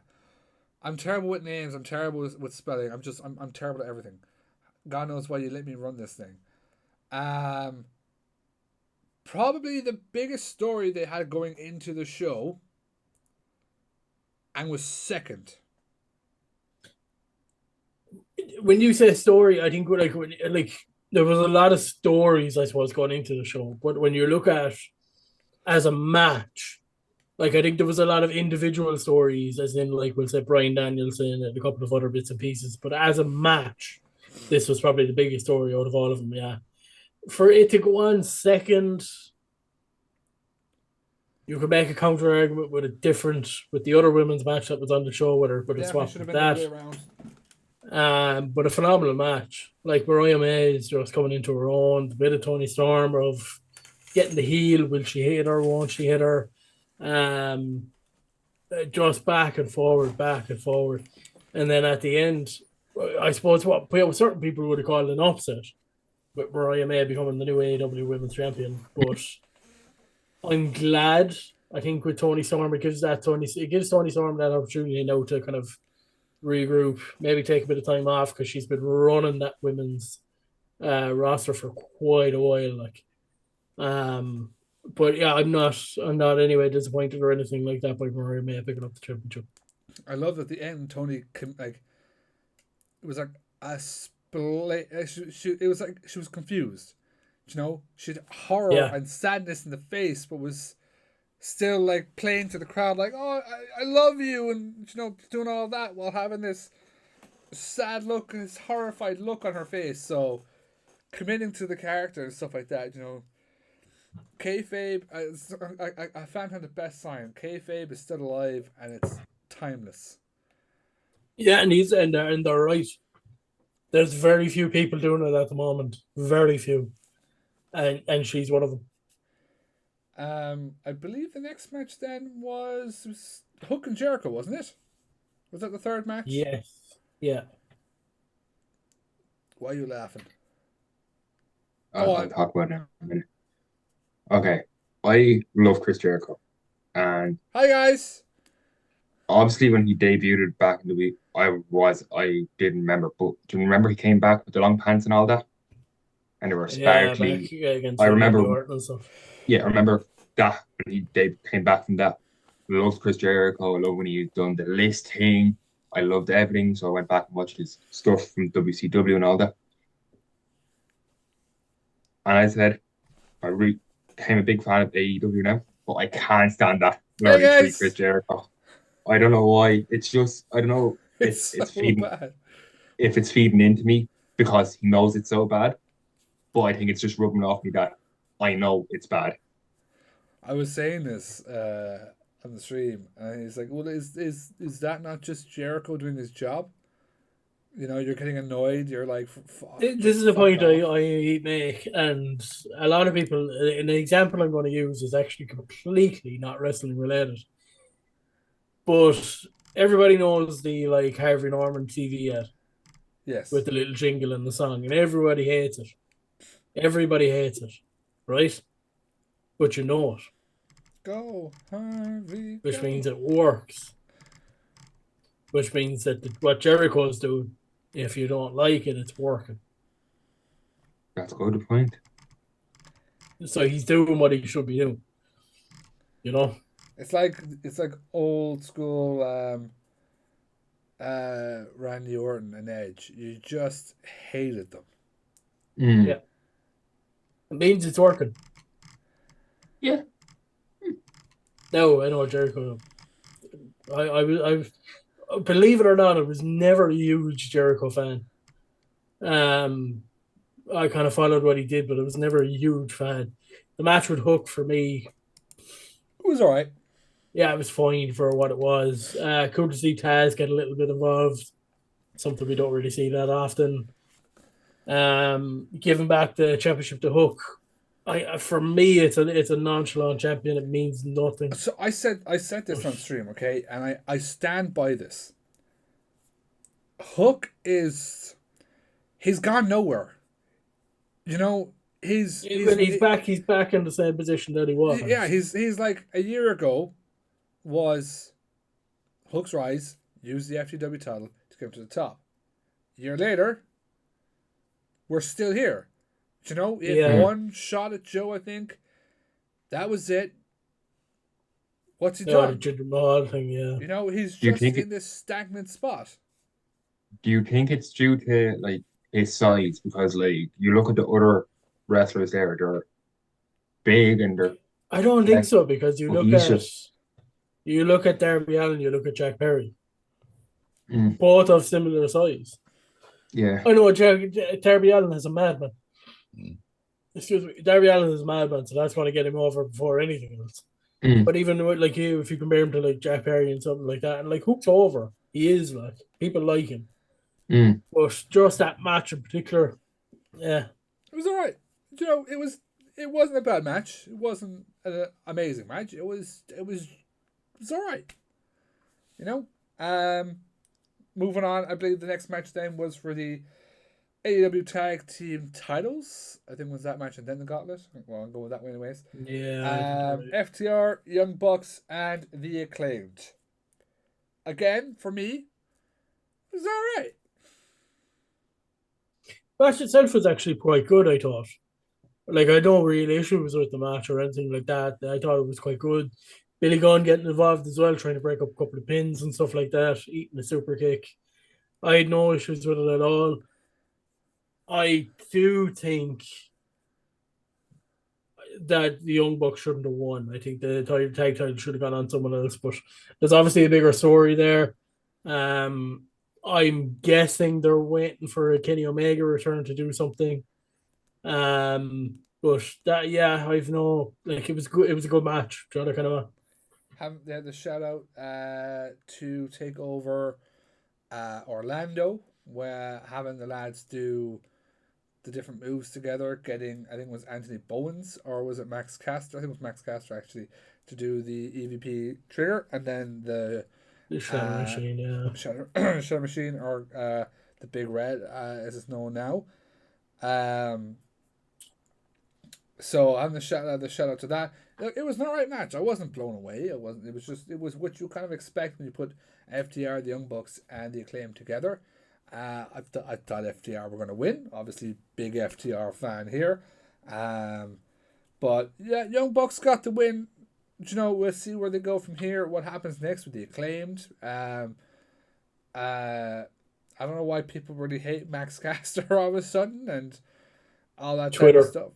I'm terrible with names. I'm terrible with spelling. I'm terrible at everything. God knows why you let me run this thing. Probably the biggest story they had going into the show, and was second. When you say story, I think like there was a lot of stories, I suppose, going into the show. But when you look at as a match, like I think there was a lot of individual stories, as in like we'll say Bryan Danielson and a couple of other bits and pieces. But as a match, this was probably the biggest story out of all of them. Yeah, for it to go on second, you could make a counter argument with the other women's match that was on the show, whether Definitely swap should have with been the that. other way around. But a phenomenal match. Like Mariah May is just coming into her own. The bit of Toni Storm of getting the heel. Will she hit her? Won't she hit her? Just back and forward, back and forward. And then at the end, I suppose what certain people would have called an upset with Mariah May becoming the new AEW Women's Champion. But I'm glad. I think with Toni Storm, it gives Toni Storm that opportunity now to kind of regroup, maybe take a bit of time off because she's been running that women's roster for quite a while. But yeah, I'm not anyway disappointed or anything like that by Mariah May picking up the championship. I love that at the end Toni it was like a split. It was like she was confused. You know, she had horror and sadness in the face, but was still like playing to the crowd, like, "Oh, I love you," and doing all that while having this sad look, this horrified look on her face. So committing to the character and stuff like that, kayfabe. I found her the best sign. Kayfabe is still alive and it's timeless. Yeah, and they're right. There's very few people doing it at the moment. Very few, and she's one of them. I believe the next match then was Hook and Jericho, wasn't it? Was that the third match? Yes. Yeah. Why are you laughing? I'll talk about it in a minute. Okay. I love Chris Jericho. And hi guys. Obviously when he debuted back in the week, I didn't remember, but do you remember he came back with the long pants and all that? And they were sparkly. I remember. Yeah, I remember that when he came back from that. I loved Chris Jericho. I love when he done the list thing. I loved everything, so I went back and watched his stuff from WCW and all that. And I said, I really became a big fan of AEW now, but I can't stand that very Chris Jericho. I don't know why. It's just I don't know. It's so feeding. Bad. If it's feeding into me because he knows it's so bad, but I think it's just rubbing off me that I know it's bad. I was saying this on the stream, and he's like, "Well, is that not just Jericho doing his job? You know, you're getting annoyed. You're like, fuck, This just is the fuck point off." I make, and a lot of people. An example I'm going to use is actually completely not wrestling related, but everybody knows the like Harvey Norman TV ad Yes. with the little jingle and the song, and everybody hates it. Everybody hates it, right? But you know it, Go, Harvey, which go. means it works. Which means that what Jericho's doing, if you don't like it, it's working. That's a good point. So he's doing what he should be doing, you know. It's like old school Randy Orton and Edge. You just hated them. Mm. Yeah, it means it's working. Yeah. No, I know Jericho. I believe it or not, I was never a huge Jericho fan. Um, I kind of followed what he did, but I was never a huge fan. The match with Hook for me, It was alright. yeah, it was fine for what it was. Cool to see Taz get a little bit involved, something we don't really see that often. Giving back the championship to Hook, for me, it's a nonchalant champion. It means nothing. So I said this But on stream, okay, and I stand by this. Hook he's gone nowhere. You know, when he's back in the same position that he yeah, was. he's like a year ago was Hook's rise, used the FTW title to get him to the top. A year later, we're still here. You know, he had Yeah, Mm. one shot at Joe, I think. That was it. What's he no, the done? Jinder Mahal thing. Yeah, You know, he's Do you just think in this stagnant spot. do you think it's due to like his size? Because like you look at the other wrestlers there, they're big and they're I don't think like, so because you but look he's at just Darby Allin, you look at Jack Perry, mm, both of similar size. yeah. I know Darby Allin is a madman. Excuse me, Darby Allin is a madman, so that's going to get him over before anything else. Mm, But even with, like you, if you compare him to like Jack Perry and something like that, and like Hook's over, he is like people like him, mm. but just that match in particular, yeah, It was alright. You know, it wasn't a bad match. It wasn't an amazing match. It was alright. You know? Moving on, I believe the next match then was for the AEW Tag Team titles. I think it was that match and then the Gauntlet. Well, I'll go with that way anyways. yeah, I think you're right. FTR, Young Bucks, and The Acclaimed. Again, for me, it was alright. Match itself was actually quite good, I thought. Like I had no real issues with the match or anything like that. I thought it was quite good. Billy Gunn getting involved as well, trying to break up a couple of pins and stuff like that, eating a super kick. I had no issues with it at all. I do think that the Young Bucks shouldn't have won. I think the tag title should have gone on someone else, but there's obviously a bigger story there. Um, I'm guessing they're waiting for a Kenny Omega return to do something. But that, yeah, I've no like it was good. It was a good match. Do you know, kind of They had the shout out to take over Orlando, where having the lads do the different moves together, getting, I think it was Anthony Bowens or was it Max Caster? I think it was Max Caster actually, to do the EVP trigger, and then the the Shatter uh, Machine. Yeah, Shatter Machine, or the Big Red, as it's known now. Um, so I'm the shout out to that. It was an alright match. I wasn't blown away. It wasn't. It was what you kind of expect when you put FTR, the Young Bucks, and the Acclaim together. I thought FTR were going to win. Obviously, big FTR fan here. Um, but yeah, Young Bucks got the win. You know, we'll see where they go from here. What happens next with the Acclaimed? I don't know why people really hate Max Caster all of a sudden and all that type of Twitter. stuff.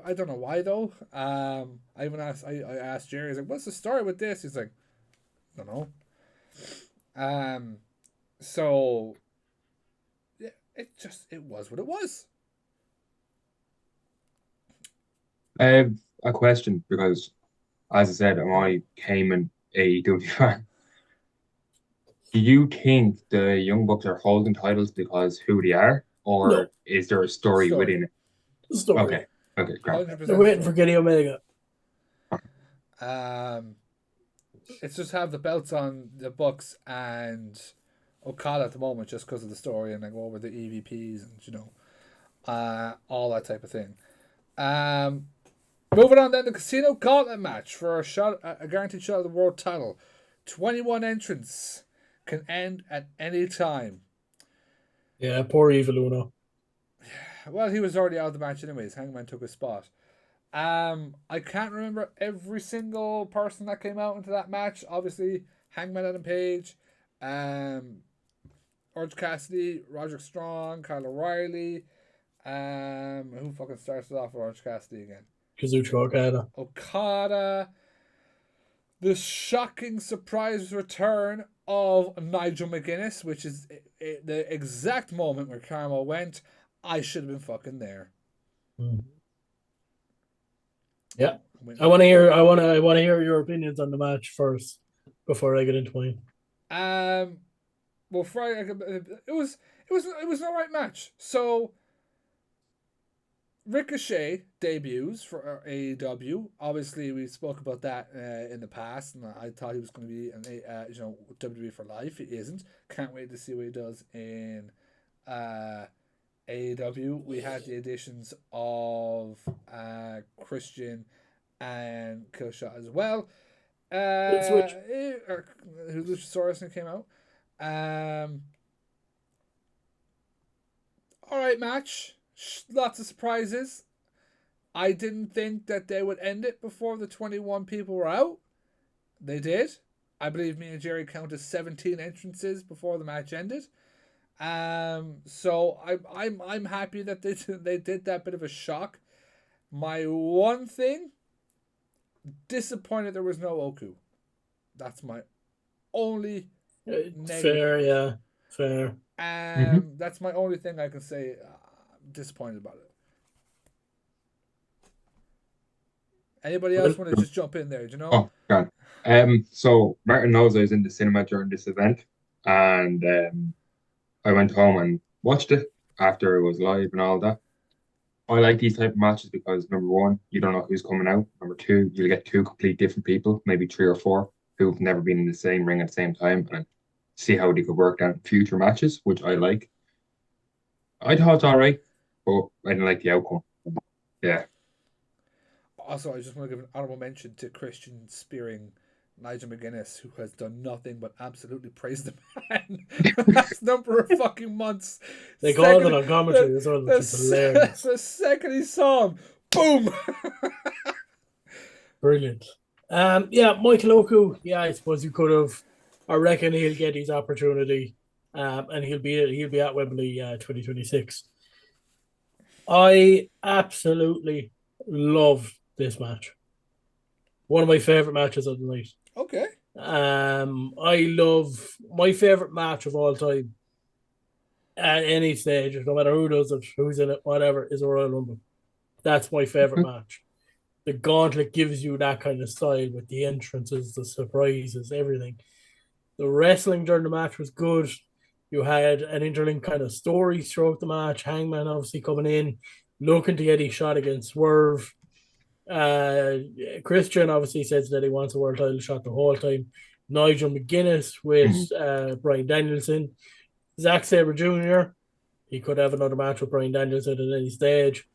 I don't know why though. I even asked. I asked Jerry. He's like, "What's the story with this?" He's like, "I don't know." Um. So yeah, it was what it was. I have a question because as I said, I came an AEW fan. Do you think the Young Bucks are holding titles because who they are, or No is there a story Story. within it? story. Okay, okay, great. 'They're 100% waiting for story. Kenny Omega. It's just have the belts on the Bucks and Okada at the moment just because of the story, and I go over the EVPs and all that type of thing. Um, Moving on then, the Casino Gauntlet match for a guaranteed shot of the world title. 21 entrants can end at any time. Yeah, poor Evil Uno. Well, he was already out of the match anyways. Hangman took his spot. I can't remember every single person that came out into that match. Obviously, Hangman Adam Page, um, Orange Cassidy, Roderick Strong, Kyle O'Reilly. Who fucking starts it off with Orange Cassidy again? Kazuchika Okada. Okada. The shocking surprise return of Nigel McGuinness, which is the exact moment where Carmo went, I should have been fucking there. Mm. Yeah. Went, I want to hear. I want to hear your opinions on the match first before I get into mine. well, Friday, it was an alright match. So Ricochet debuts for AEW. Obviously, we spoke about that in the past, and I thought he was going to be an WWE for life. He isn't. Can't wait to see what he does in AEW. We had the additions of Christian and Killshot as well. Switch. Who Luchasaurus came out. All right, match. Lots of surprises. I didn't think that they would end it before the 21 people were out. They did. I believe me and Jerry counted 17 entrances before the match ended. So I'm happy that they did that bit of a shock. My one thing, disappointed there was no Oku. That's my only negative. Fair, yeah, fair. Mhm. That's my only thing I can say. I'm disappointed about it. Anybody else Well, want to just jump in there? Do you know? Oh, God. So Martin knows I was in the cinema during this event, and I went home and watched it after it was live and all that. I like these type of matches because number one, you don't know who's coming out. Number two, you'll get two complete different people, maybe three or four, who've never been in the same ring at the same time, and see how they could work out in future matches, which I like. I thought it's all right, but I didn't like the outcome. Yeah. Also, I just want to give an honorable mention to Christian spearing Nigel McGuinness, who has done nothing but absolutely praise the man the last number of fucking months. they called it Second, on commentary as well, which is hilarious. the second he saw him, boom. Brilliant. Yeah, Michael Oku. Yeah, I suppose you could have. I reckon he'll get his opportunity, and he'll be at Wembley 2026. I absolutely love this match. One of my favorite matches of the night. Okay. I love my favorite match of all time at any stage, no matter who does it, who's in it, whatever, is a Royal Rumble. That's my favorite match. The Gauntlet gives you that kind of style with the entrances, the surprises, everything. The wrestling during the match was good. You had an interlinked kind of story throughout the match. Hangman obviously coming in, looking to get his shot against Swerve. Christian obviously says that he wants a world title shot the whole time. Nigel McGuinness with Mhm. Bryan Danielson. Zack Sabre Jr. He could have another match with Bryan Danielson at any stage.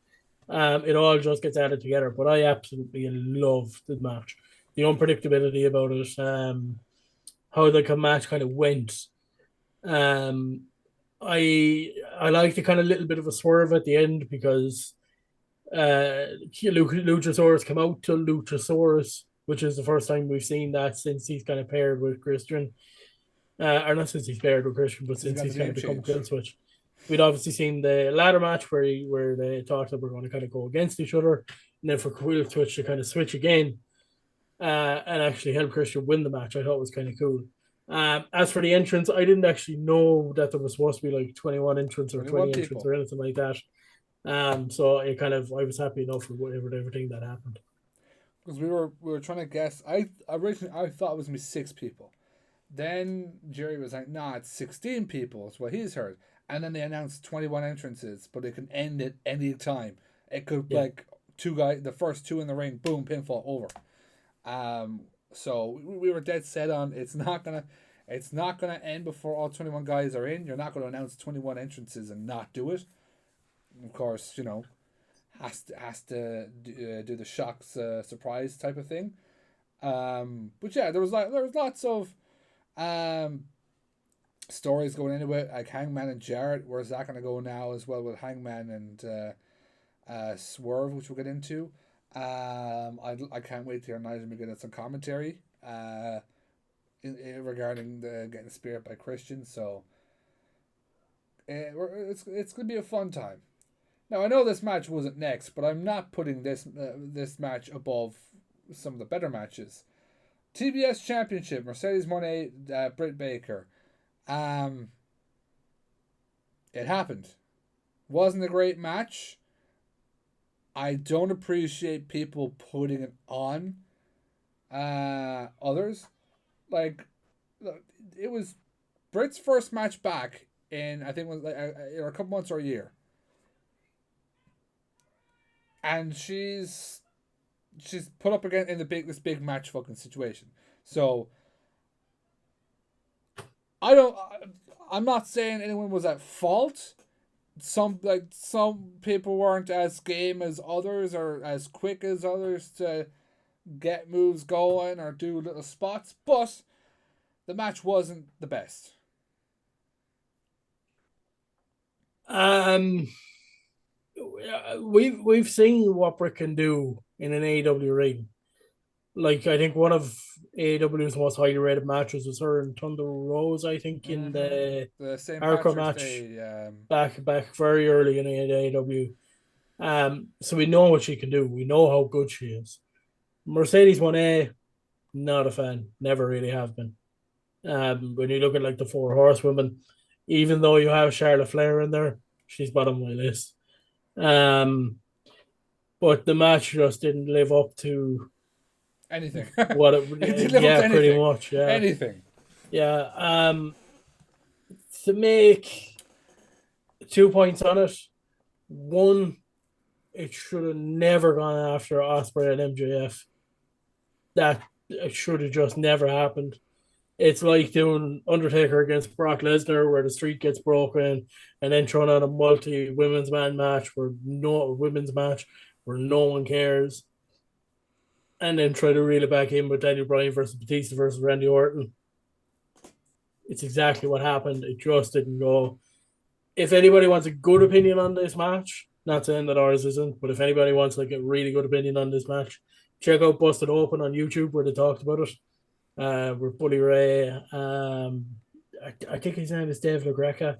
It all just gets added together, but I absolutely love the match. The unpredictability about it, how the match kind of went. Um, I like the kind of little bit of a swerve at the end because Luchasaurus come out to Luchasaurus, which is the first time we've seen that since he's kind of paired with Christian. Or not since he's paired with Christian, but So he's since got he's the kind name of become change. Kill Switch. We'd obviously seen the ladder match where they thought that we're going to kind of go against each other, and then for Kill Switch to kind of switch again and actually help Christian win the match. I thought was kind of cool. As for the entrance, I didn't actually know that there was supposed to be like 21 entrants or 21 20 entrants people. or anything like that. So I was happy enough with everything that happened. because we were trying to guess. I originally I thought it was gonna be 6 people. Then Jerry was like, "Nah, it's 16 people." Is what he's heard. And then they announced 21 entrances, but it can end at any time. It could Yeah. like two guys, the first two in the ring, boom, pinfall over. So we were dead set on it's not gonna end before all 21 guys are in. You're not gonna announce 21 entrances and not do it. Of course, has to do the shocks surprise type of thing. But yeah, there was lots of um stories going into it, like Hangman and Jarrett. Where's that gonna go now as well with Hangman and Swerve, which we'll get into. I can't wait to hear Nigel McGuinness some commentary regarding the getting spirit by Christian. So it's gonna be a fun time. Now I know this match wasn't next, but I'm not putting this match above some of the better matches. TBS Championship, Mercedes Moné, Britt Baker. Um, it happened. Wasn't a great match. I don't appreciate people putting it on others. Like, it was Britt's first match back in, I think it was like a couple months or a year, and she's put up again in this big match fucking situation. So I don't. I'm not saying anyone was at fault. Some people weren't as game as others or as quick as others to get moves going or do little spots, but the match wasn't the best. Um, we've seen what Brick can do in an AEW ring. Like I think one of AEW's most highly rated matches was her and Thunder Rose. I think in Mm-hmm. the The St. hardcore Patrick's match Day. back very early in AEW. So we know what she can do. We know how good she is. Mercedes 1A, not a fan. Never really have been. When you look at like the four horsewomen, even though you have Charlotte Flair in there, she's bottom of my list. Um, but the match just didn't live up to Anything. what It didn't it. live up Yeah, to pretty anything. much. Yeah, Anything. yeah. To make 2 points on it, one, it should have never gone after Osprey and MJF. That it should have just never happened. It's like doing Undertaker against Brock Lesnar, where the streak gets broken, and then throwing on a multi women's match where no one cares, and then try to reel it back in with Daniel Bryan versus Batista versus Randy Orton. It's exactly what happened. It just didn't go. If anybody wants a good opinion on this match, not saying that ours isn't, but if anybody wants like a really good opinion on this match, check out Busted Open on YouTube where they talked about it. With Bully Ray. I think his name is Dave LaGreca.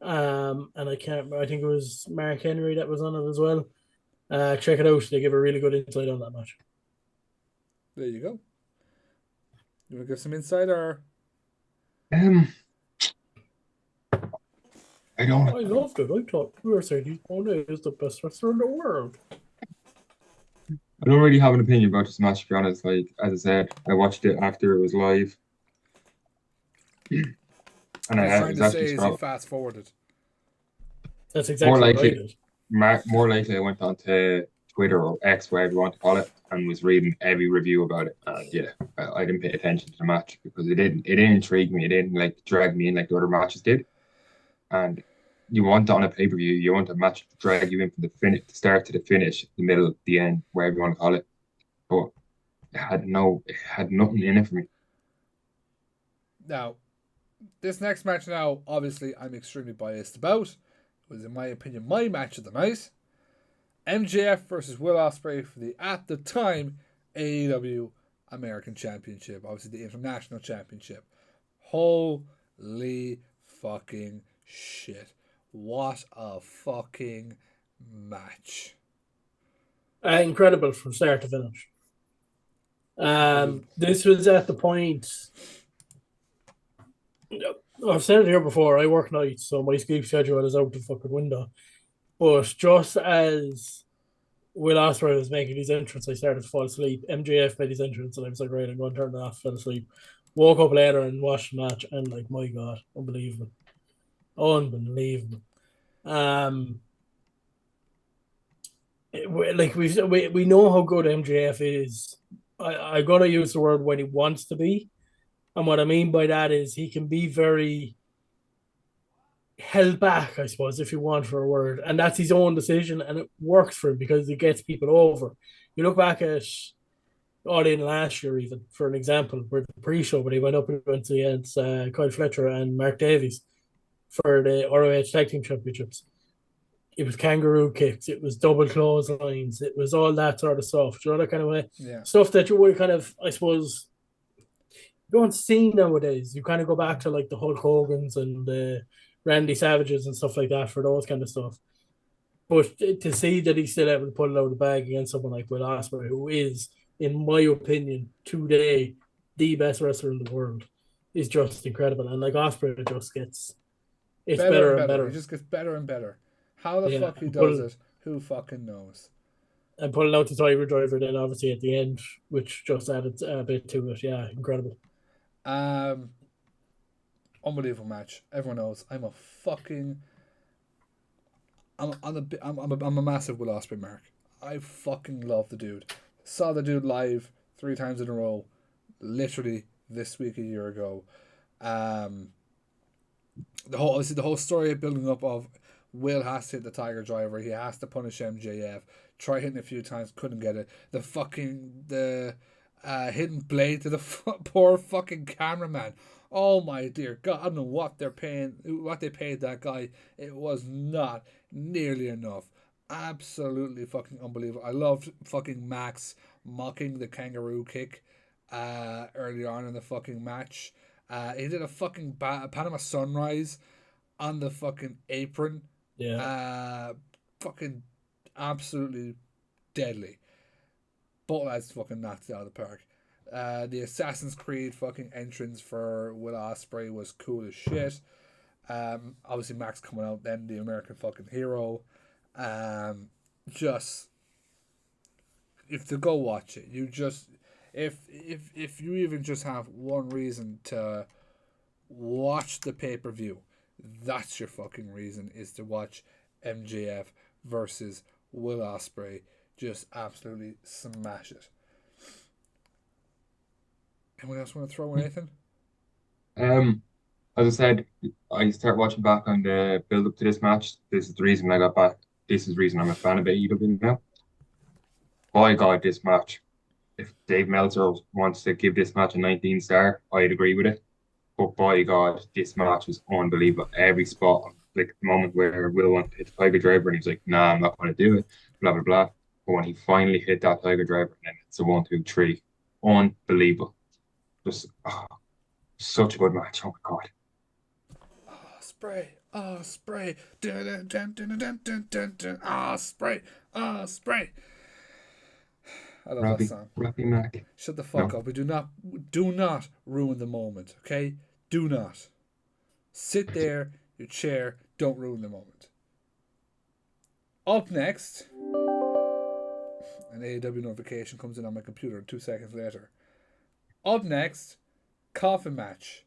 And I can't remember. I think it was Mark Henry that was on it as well. Check it out. They give a really good insight on that match. There you go. You want to give some insight or? Um, I don't. I loved it. I thought Mercedes Moné is the best wrestler in the world. I don't really have an opinion about this match, to be honest. Like as I said, I watched it after it was live, and What he's I trying was to actually say is he scroll fast forwarded. That's more exactly what I likely, did. more likely I went onto Twitter or X, whatever you want to call it, and was reading every review about it. And yeah, I didn't pay attention to the match because it didn't intrigue me. It didn't like drag me in like the other matches did. And you want on a pay per view, you want a match to drag you in from the finish, the start to the finish, the middle, the end, wherever you want to call it. But it had nothing in it for me. Now, this next match now, obviously, I'm extremely biased about. It was, in my opinion, my match of the night. MJF versus Will Ospreay for the, at the time, AEW American Championship. Obviously, the International Championship. Holy fucking shit. What a fucking match. Incredible from start to finish. Unbelievable. This was at the point. I've said it here before. I work nights, so my sleep schedule is out the fucking window. But just as Will Ospreay was making his entrance, I started to fall asleep. MJF made his entrance, and I was like, right, I'm going to turn it off, fell asleep. Woke up later and watched the match, and like, my God, unbelievable. Unbelievable. Um, like we know how good MJF is. I gotta use the word when he wants to be, and what I mean by that is he can be very held back, I suppose, if you want for a word, and that's his own decision, and it works for him because it gets people over. You look back at All In last year, even for an example, where the pre-show when he went up against Kyle Fletcher and Mark Davies for the ROH Tag Team Championships. It was kangaroo kicks, it was double clotheslines, it was all that sort of stuff. Do you know that kind of way? Yeah. Stuff that you would kind of, I suppose, you don't see nowadays. You kind of go back to like the Hulk Hogan's and the Randy Savages and stuff like that for those kind of stuff. But to see that he's still able to pull it out of the bag against someone like Will Ospreay, who is, in my opinion, today the best wrestler in the world, is just incredible. And like Ospreay just gets it's Better better and and better. He better. just gets better and better. How the Yeah, fuck he does it, who fucking knows? and pulling out the Tiger Driver then obviously at the end, which just added a bit to it. Yeah, incredible. Um, Unbelievable match. Everyone knows I'm a fucking. I'm a massive Will Ospreay mark. I fucking love the dude. Saw the dude live 3 times in a row, literally this week a year ago. Um, the whole story of building up of Will has to hit the Tiger Driver. He has to punish MJF. Try hitting a few times, couldn't get it. The hidden blade to the poor fucking cameraman. Oh my dear God! I don't know what they paid that guy. It was not nearly enough. Absolutely fucking unbelievable. I loved fucking Max mocking the kangaroo kick earlier on in the fucking match. He did a fucking Panama Sunrise on the fucking apron. Yeah. Fucking absolutely deadly. Both lads fucking knocked it out of the park. The Assassin's Creed fucking entrance for Will Ospreay was cool as shit. Obviously Max coming out then, the American fucking hero. Just if to go watch it, you just if you even just have one reason to watch the pay-per-view, that's your fucking reason, is to watch MJF versus Will Ospreay just absolutely smash it. Anyone else want to throw in anything? As I said, I started watching back on the build up to this match. This is the reason I got back. This is the reason I'm a fan of AEW now. By God, this match. If Dave Meltzer wants to give this match a 19 star, I'd agree with it. But by God, this match was unbelievable. Every spot, like the moment where Will wanted to hit the Tiger Driver and he's like, nah, I'm not going to do it, blah, blah, blah. But when he finally hit that Tiger Driver, and then it's a 1, 2, 3, unbelievable. Just such a good match. Oh my God. Spray, spray, dun dun dun dun dun dun dun, spray, spray. I love that song. Robbie Mac. Shut the fuck No. up. We do not ruin the moment, okay? Do not. Sit there, your chair, don't ruin the moment. Up next, an AEW notification comes in on my computer 2 seconds later. Up next, coffin match.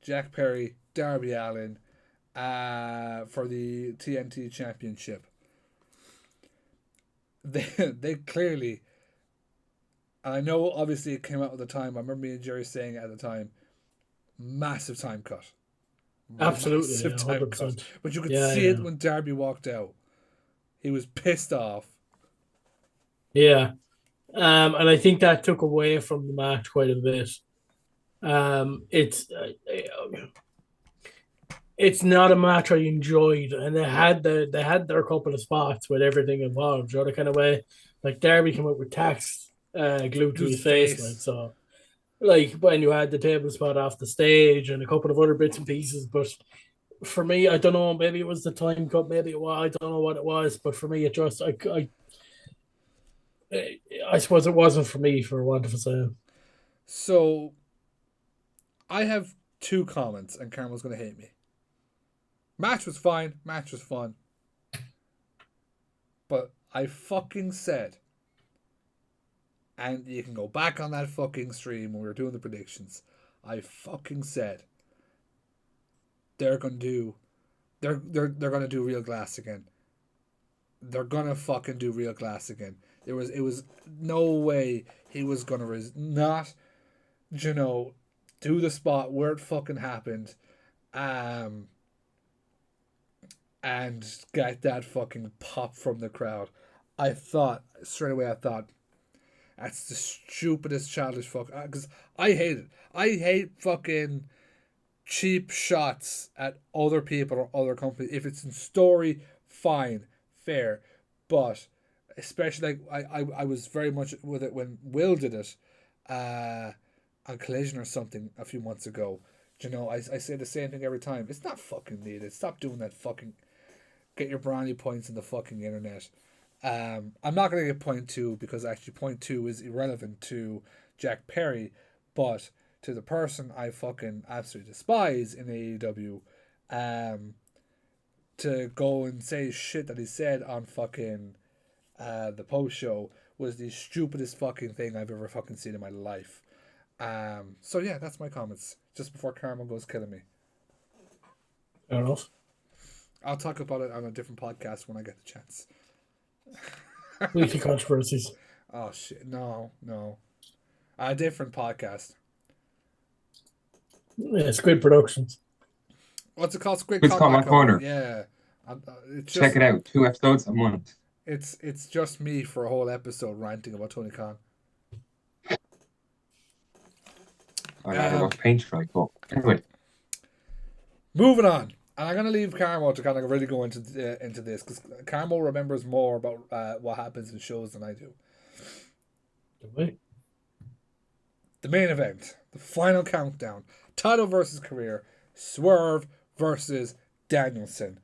Jack Perry, Darby Allin, for the TNT Championship. They clearly, and I know obviously it came out at the time. I remember me and Jerry saying it at the time, massive time cut. Absolutely, Massive yeah, time cut. 100%. But you could Yeah, see yeah. it when Darby walked out. He was pissed off. Yeah. And I think that took away from the match quite a bit. It's not a match I enjoyed, and they had their couple of spots with everything involved, you know, the kind of way like Darby came up with tax glued to Whose his face, like face? so. Like when you had the table spot off the stage and a couple of other bits and pieces, but for me, I don't know. Maybe it was the time cut. Maybe it was. I don't know what it was. But for me, it just I suppose it wasn't for me, for want of a saying. So, I have 2 comments, and Carmel's going to hate me. Match was fine. Match was fun. But I fucking said And you can go back on that fucking stream when we were doing the predictions. I fucking said they're gonna do they're gonna do real glass again. They're gonna fucking do real glass again. It was no way he was gonna not you know do the spot where it fucking happened, um, and get that fucking pop from the crowd. I thought straight away. I thought that's the stupidest childish fuck. Because I hate it. I hate fucking cheap shots at other people or other companies. If it's in story, fine, fair, but especially like I was very much with it when Will did it, uh, on Collision or something a few months ago. I say the same thing every time. It's not fucking needed. Stop doing that fucking. Get your brownie points in the fucking internet. I'm not gonna get point two because actually point two is irrelevant to Jack Perry, but to the person I fucking absolutely despise in AEW, um, to go and say shit that he said on fucking the post show was the stupidest fucking thing I've ever fucking seen in my life. So yeah, that's my comments. Just before Carmo goes killing me. Fair enough. I'll talk about it on a different podcast when I get the chance. Weekly controversies. Oh shit! No. A different podcast. Yeah, Squid Productions. What's it called? Squid It's called My Corner. Yeah. It's Check just, it out. 2 episodes a month. It's just me for a whole episode ranting about Tony Khan. I gotta watch Paint Strike. Oh, anyway. Moving on. And I'm going to leave Carmo to kind of really go into this because Carmo remembers more about what happens in shows than I do. The main event, the final countdown, title versus career, Swerve versus Danielson.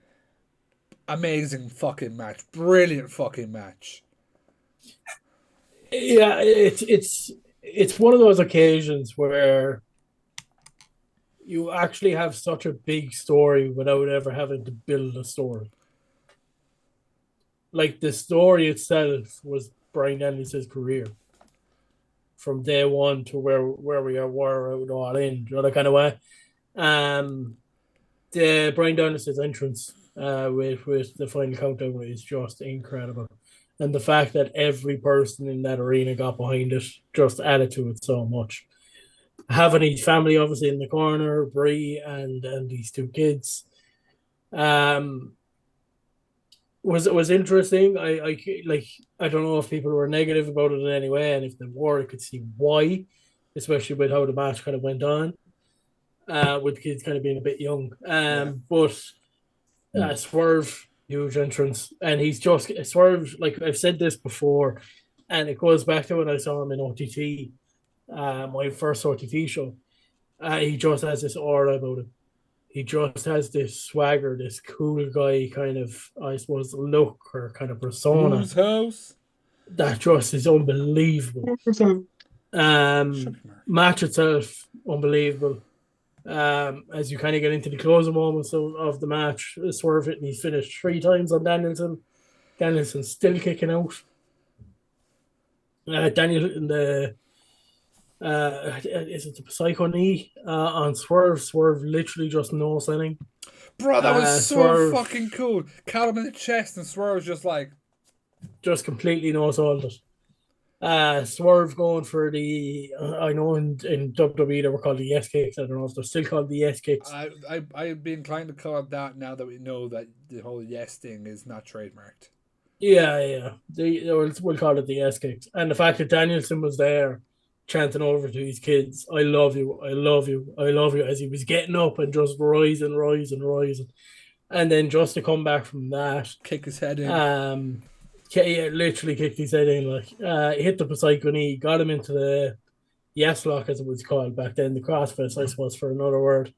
Amazing fucking match. Brilliant fucking match. Yeah, it's one of those occasions where you actually have such a big story without ever having to build a story. Like the story itself was Bryan Danielson's career from day one to where we were out all in, that kind of way. The Bryan Danielson's entrance with the final countdown is just incredible. And the fact that every person in that arena got behind it just added to it so much. Having his family obviously in the corner, Brie and these two kids, um, was interesting. I don't know if people were negative about it in any way, and if they were, I could see why, especially with how the match kind of went on, with the kids kind of being a bit young. But Swerve, huge entrance, and he's just Swerve. Like I've said this before, and it goes back to when I saw him in OTT, my first OTT show. He just has this aura about him. He just has this swagger, this cool guy kind of, I suppose, look or kind of persona. Whose house? That just is unbelievable. Match itself, unbelievable. As you kind of get into the closing moments of the match, Swerve hitting he's finished 3 times on Danielson. Danielson still kicking out. Daniel in the is it the Psycho knee on Swerve? Swerve literally just no selling. Bro, that was so Swerve, fucking cool. Caught him in the chest and Swerve's just like... Just completely no sold it. Swerve going for the... I know in WWE they were called the yes kicks. I don't know if they're still called the yes kicks. I'd be inclined to call it that now that we know that the whole yes thing is not trademarked. Yeah. We'll call it the yes kicks. And the fact that Danielson was there chanting over to his kids, I love you, I love you, I love you, as he was getting up and just rising. And then just to come back from that, kick his head in. Literally kicked his head in. Like hit the Psycho knee, got him into the yes lock as it was called back then, the crossface, I suppose, for another word.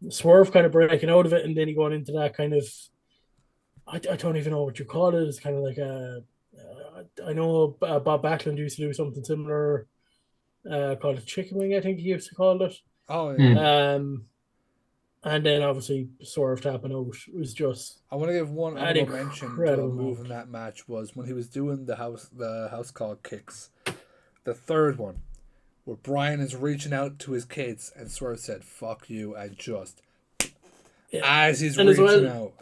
Swerve kind of breaking out of it, and then he going into that kind of, I don't even know what you call it. It's kind of like I know Bob Backlund used to do something similar, called a chicken wing, I think he used to call it. Oh yeah. And then obviously Swerve tapping out was just I want to give one an honorable mention to a incredible move in moment. that match was when he was doing the house call kicks. The third one, where Brian is reaching out to his kids and Swerve said, "Fuck you," and just Yeah. as he's And reaching out.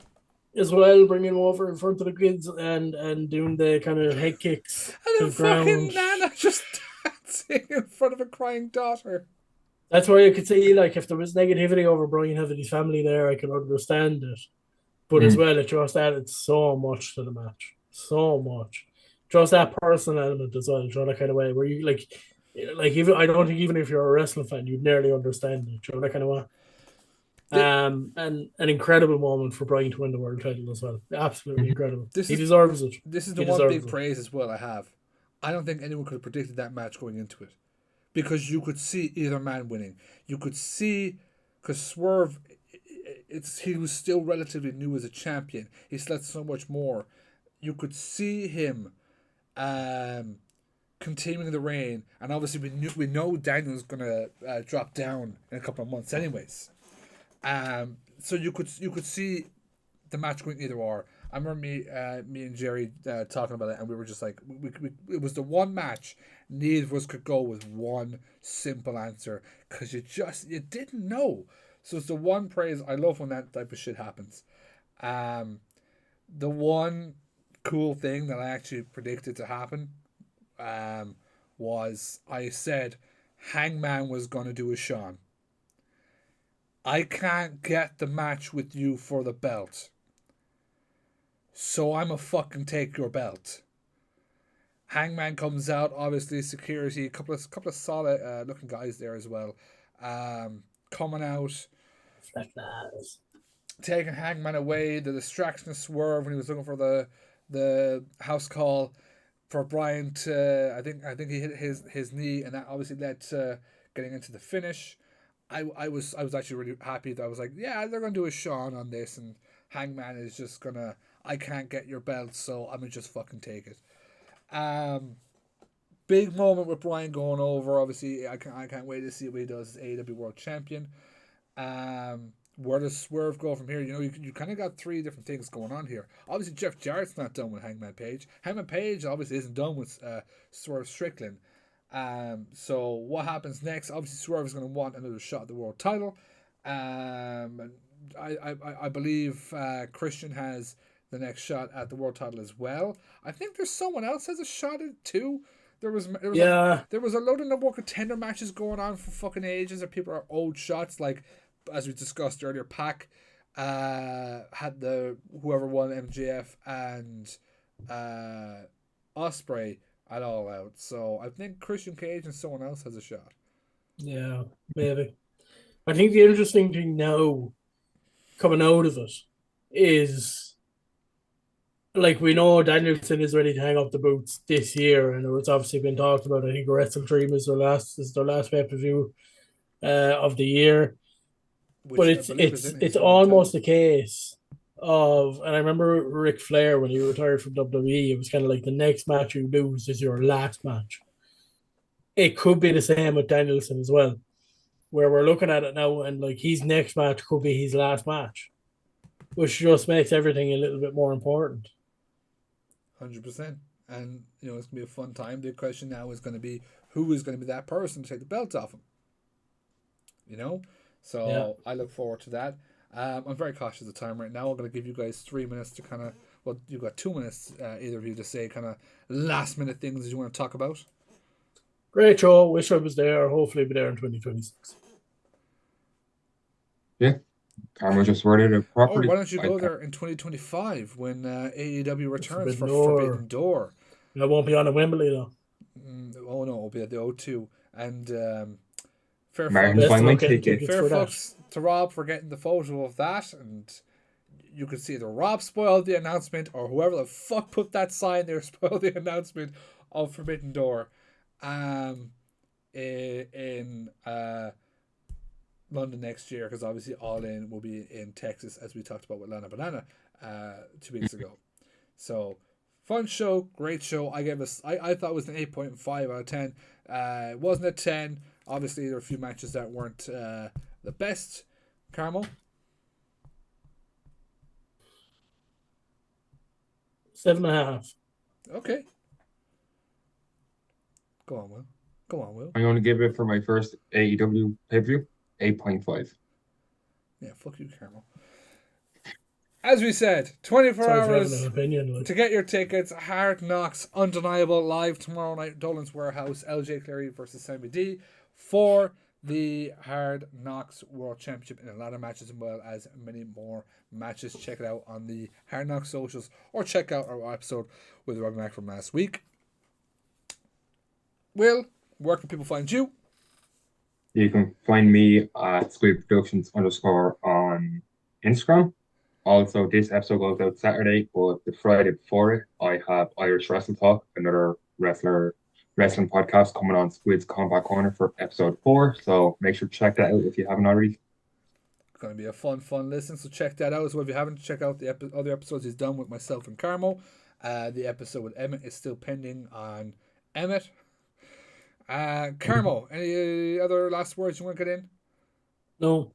as well, bringing him over in front of the kids and doing the kind of head kicks And to then the ground. fucking Nana just dancing in front of a crying daughter. That's where you could see, like, if there was negativity over Brian having his family there, I could understand it. But as Mm. well, it just added so much to the match. So much. Just that personal element as well, that kind of way, where you, like even, I don't think even if you're a wrestling fan, you'd nearly understand it, that kind of way. And an incredible moment for Brian to win the world title as well. Absolutely Mhm. incredible. This He is deserves it. this is the He one deserves big it. praise as well I have. I don't think anyone could have predicted that match going into it. Because you could see either man winning. You could see, because Swerve, he was still relatively new as a champion. He still had so much more. You could see him um, continuing the reign, and obviously we know Daniel's gonna drop down in a couple of months, anyways. So you could see the match going either or. I remember me and Jerry talking about it, and we were just like, it was the one match neither of us could go with one simple answer because you didn't know. So it's the one praise I love when that type of shit happens. Um, the one cool thing that I actually predicted to happen um, was I said Hangman was gonna do a Sean. I can't get the match with you for the belt. So I'm a fucking take your belt. Hangman comes out, obviously security, a couple of solid looking guys there as well. Coming out, taking Hangman away, the distraction of Swerve when he was looking for the house call for Brian to I think he hit his knee and that obviously led to getting into the finish. I was actually really happy that I was like, yeah, they're gonna do a Sean on this and Hangman is just gonna I can't get your belt, so I'm gonna just fucking take it. Um, Big moment with Brian going over. Obviously, I can't wait to see what he does as AEW World Champion. Where does Swerve go from here? You kind of got three different things going on here. Obviously, Jeff Jarrett's not done with Hangman Page. Hangman Page obviously isn't done with Swerve Strickland. So what happens next? Obviously, Swerve is going to want another shot at the world title. And I believe Christian has the next shot at the world title as well. I think there's someone else has a shot at it too. Yeah. There was a load of number one contender matches going on for fucking ages. Or people are old shots like as we discussed earlier. Pac had the whoever won MJF and Osprey at All Out. So I think Christian Cage and someone else has a shot. Yeah, maybe. I think the interesting thing now coming out of it is, like, we know Danielson is ready to hang up the boots this year, and it's obviously been talked about. I think Wrestle Dream is their last pay per view of the year. But Which I it's believe is it's in his it's hometown. almost a case of, and I remember Ric Flair when he retired from WWE, it was kind of like the next match you lose is your last match. It could be the same with Danielson as well, where we're looking at it now, and like his next match could be his last match, which just makes everything a little bit more important. 100%. And it's gonna be a fun time. The question now is gonna be who is gonna be that person to take the belt off him. You know, Yeah, so I look forward to that. I'm very cautious of time right now. I'm gonna give you guys 3 minutes to kind of. Well, you've got 2 minutes, either of you, to say kind of last minute things you want to talk about. great show. Wish I was there. Hopefully, be there in 2026. Yeah, Carmo just worded it Or why properly. don't you I go there in 2025 when AEW returns for Forbidden Forbidden Door. Door? I won't be on at Wembley though. Oh no, it'll be at the O2. And fair Martin's fucks, Best buying of my luck getting ticket. tickets fair for that. fucks to Rob for getting the photo of that, and you could see either Rob spoiled the announcement or whoever the fuck put that sign there spoiled the announcement of Forbidden Door. Um, in London next year because obviously All In will be in Texas as we talked about with Lana Banana 2 weeks ago. So fun show, great show. I thought it was an 8.5 out of 10. It wasn't a 10. Obviously there were a few matches that weren't the best. Carmel? 7.5. Okay. Go on, Will. Go on, Will. I'm going to give it for my first AEW pay-per-view 8.5. Yeah, fuck you, Carmo. As we said, 24 Sorry for having hours an opinion. to Like, get your tickets. Hard Knocks, undeniable, live tomorrow night, Dolan's Warehouse, LJ Cleary versus Sammy D for the Hard Knocks World Championship in a lot of matches as well as many more matches. Check it out on the Hard Knocks socials or check out our episode with Robbie Mac from last week. Will, where can people find you? You can find me at Squid Productions _ on Instagram. Also, this episode goes out Saturday, but the Friday before it, I have Irish Wrestle Talk, another wrestling podcast coming on Squid's Combat Corner for episode 4. So make sure to check that out if you haven't already. It's going to be a fun listen, so check that out as well. If you haven't, check out the other episodes he's done with myself and Carmo. The episode with Emmett is still pending on Emmett. Carmo, any other last words you want to get in? no.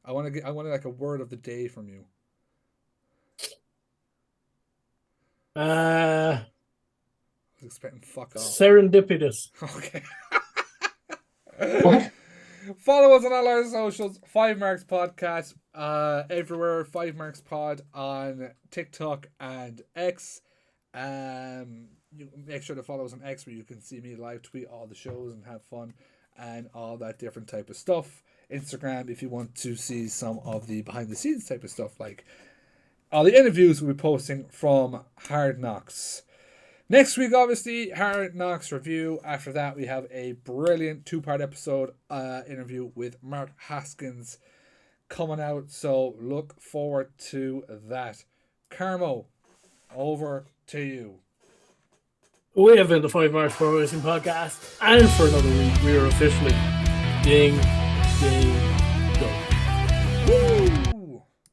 I want like a word of the day from you. I was expecting fuck off. Serendipitous. Okay. What? Follow us on all our socials. 5Marks Podcast everywhere. 5Marks Pod on TikTok and X. You make sure to follow us on X where you can see me live tweet all the shows and have fun and all that different type of stuff. Instagram if you want to see some of the behind the scenes type of stuff, like all the interviews we'll be posting from Hard Knocks. Next week, obviously, Hard Knocks review. After that, we have a brilliant 2-part episode interview with Mark Haskins coming out. So look forward to that. Carmo, over to you. We have been the 5Marks Pro Wrestling Podcast, and for another week, we are officially ding, ding,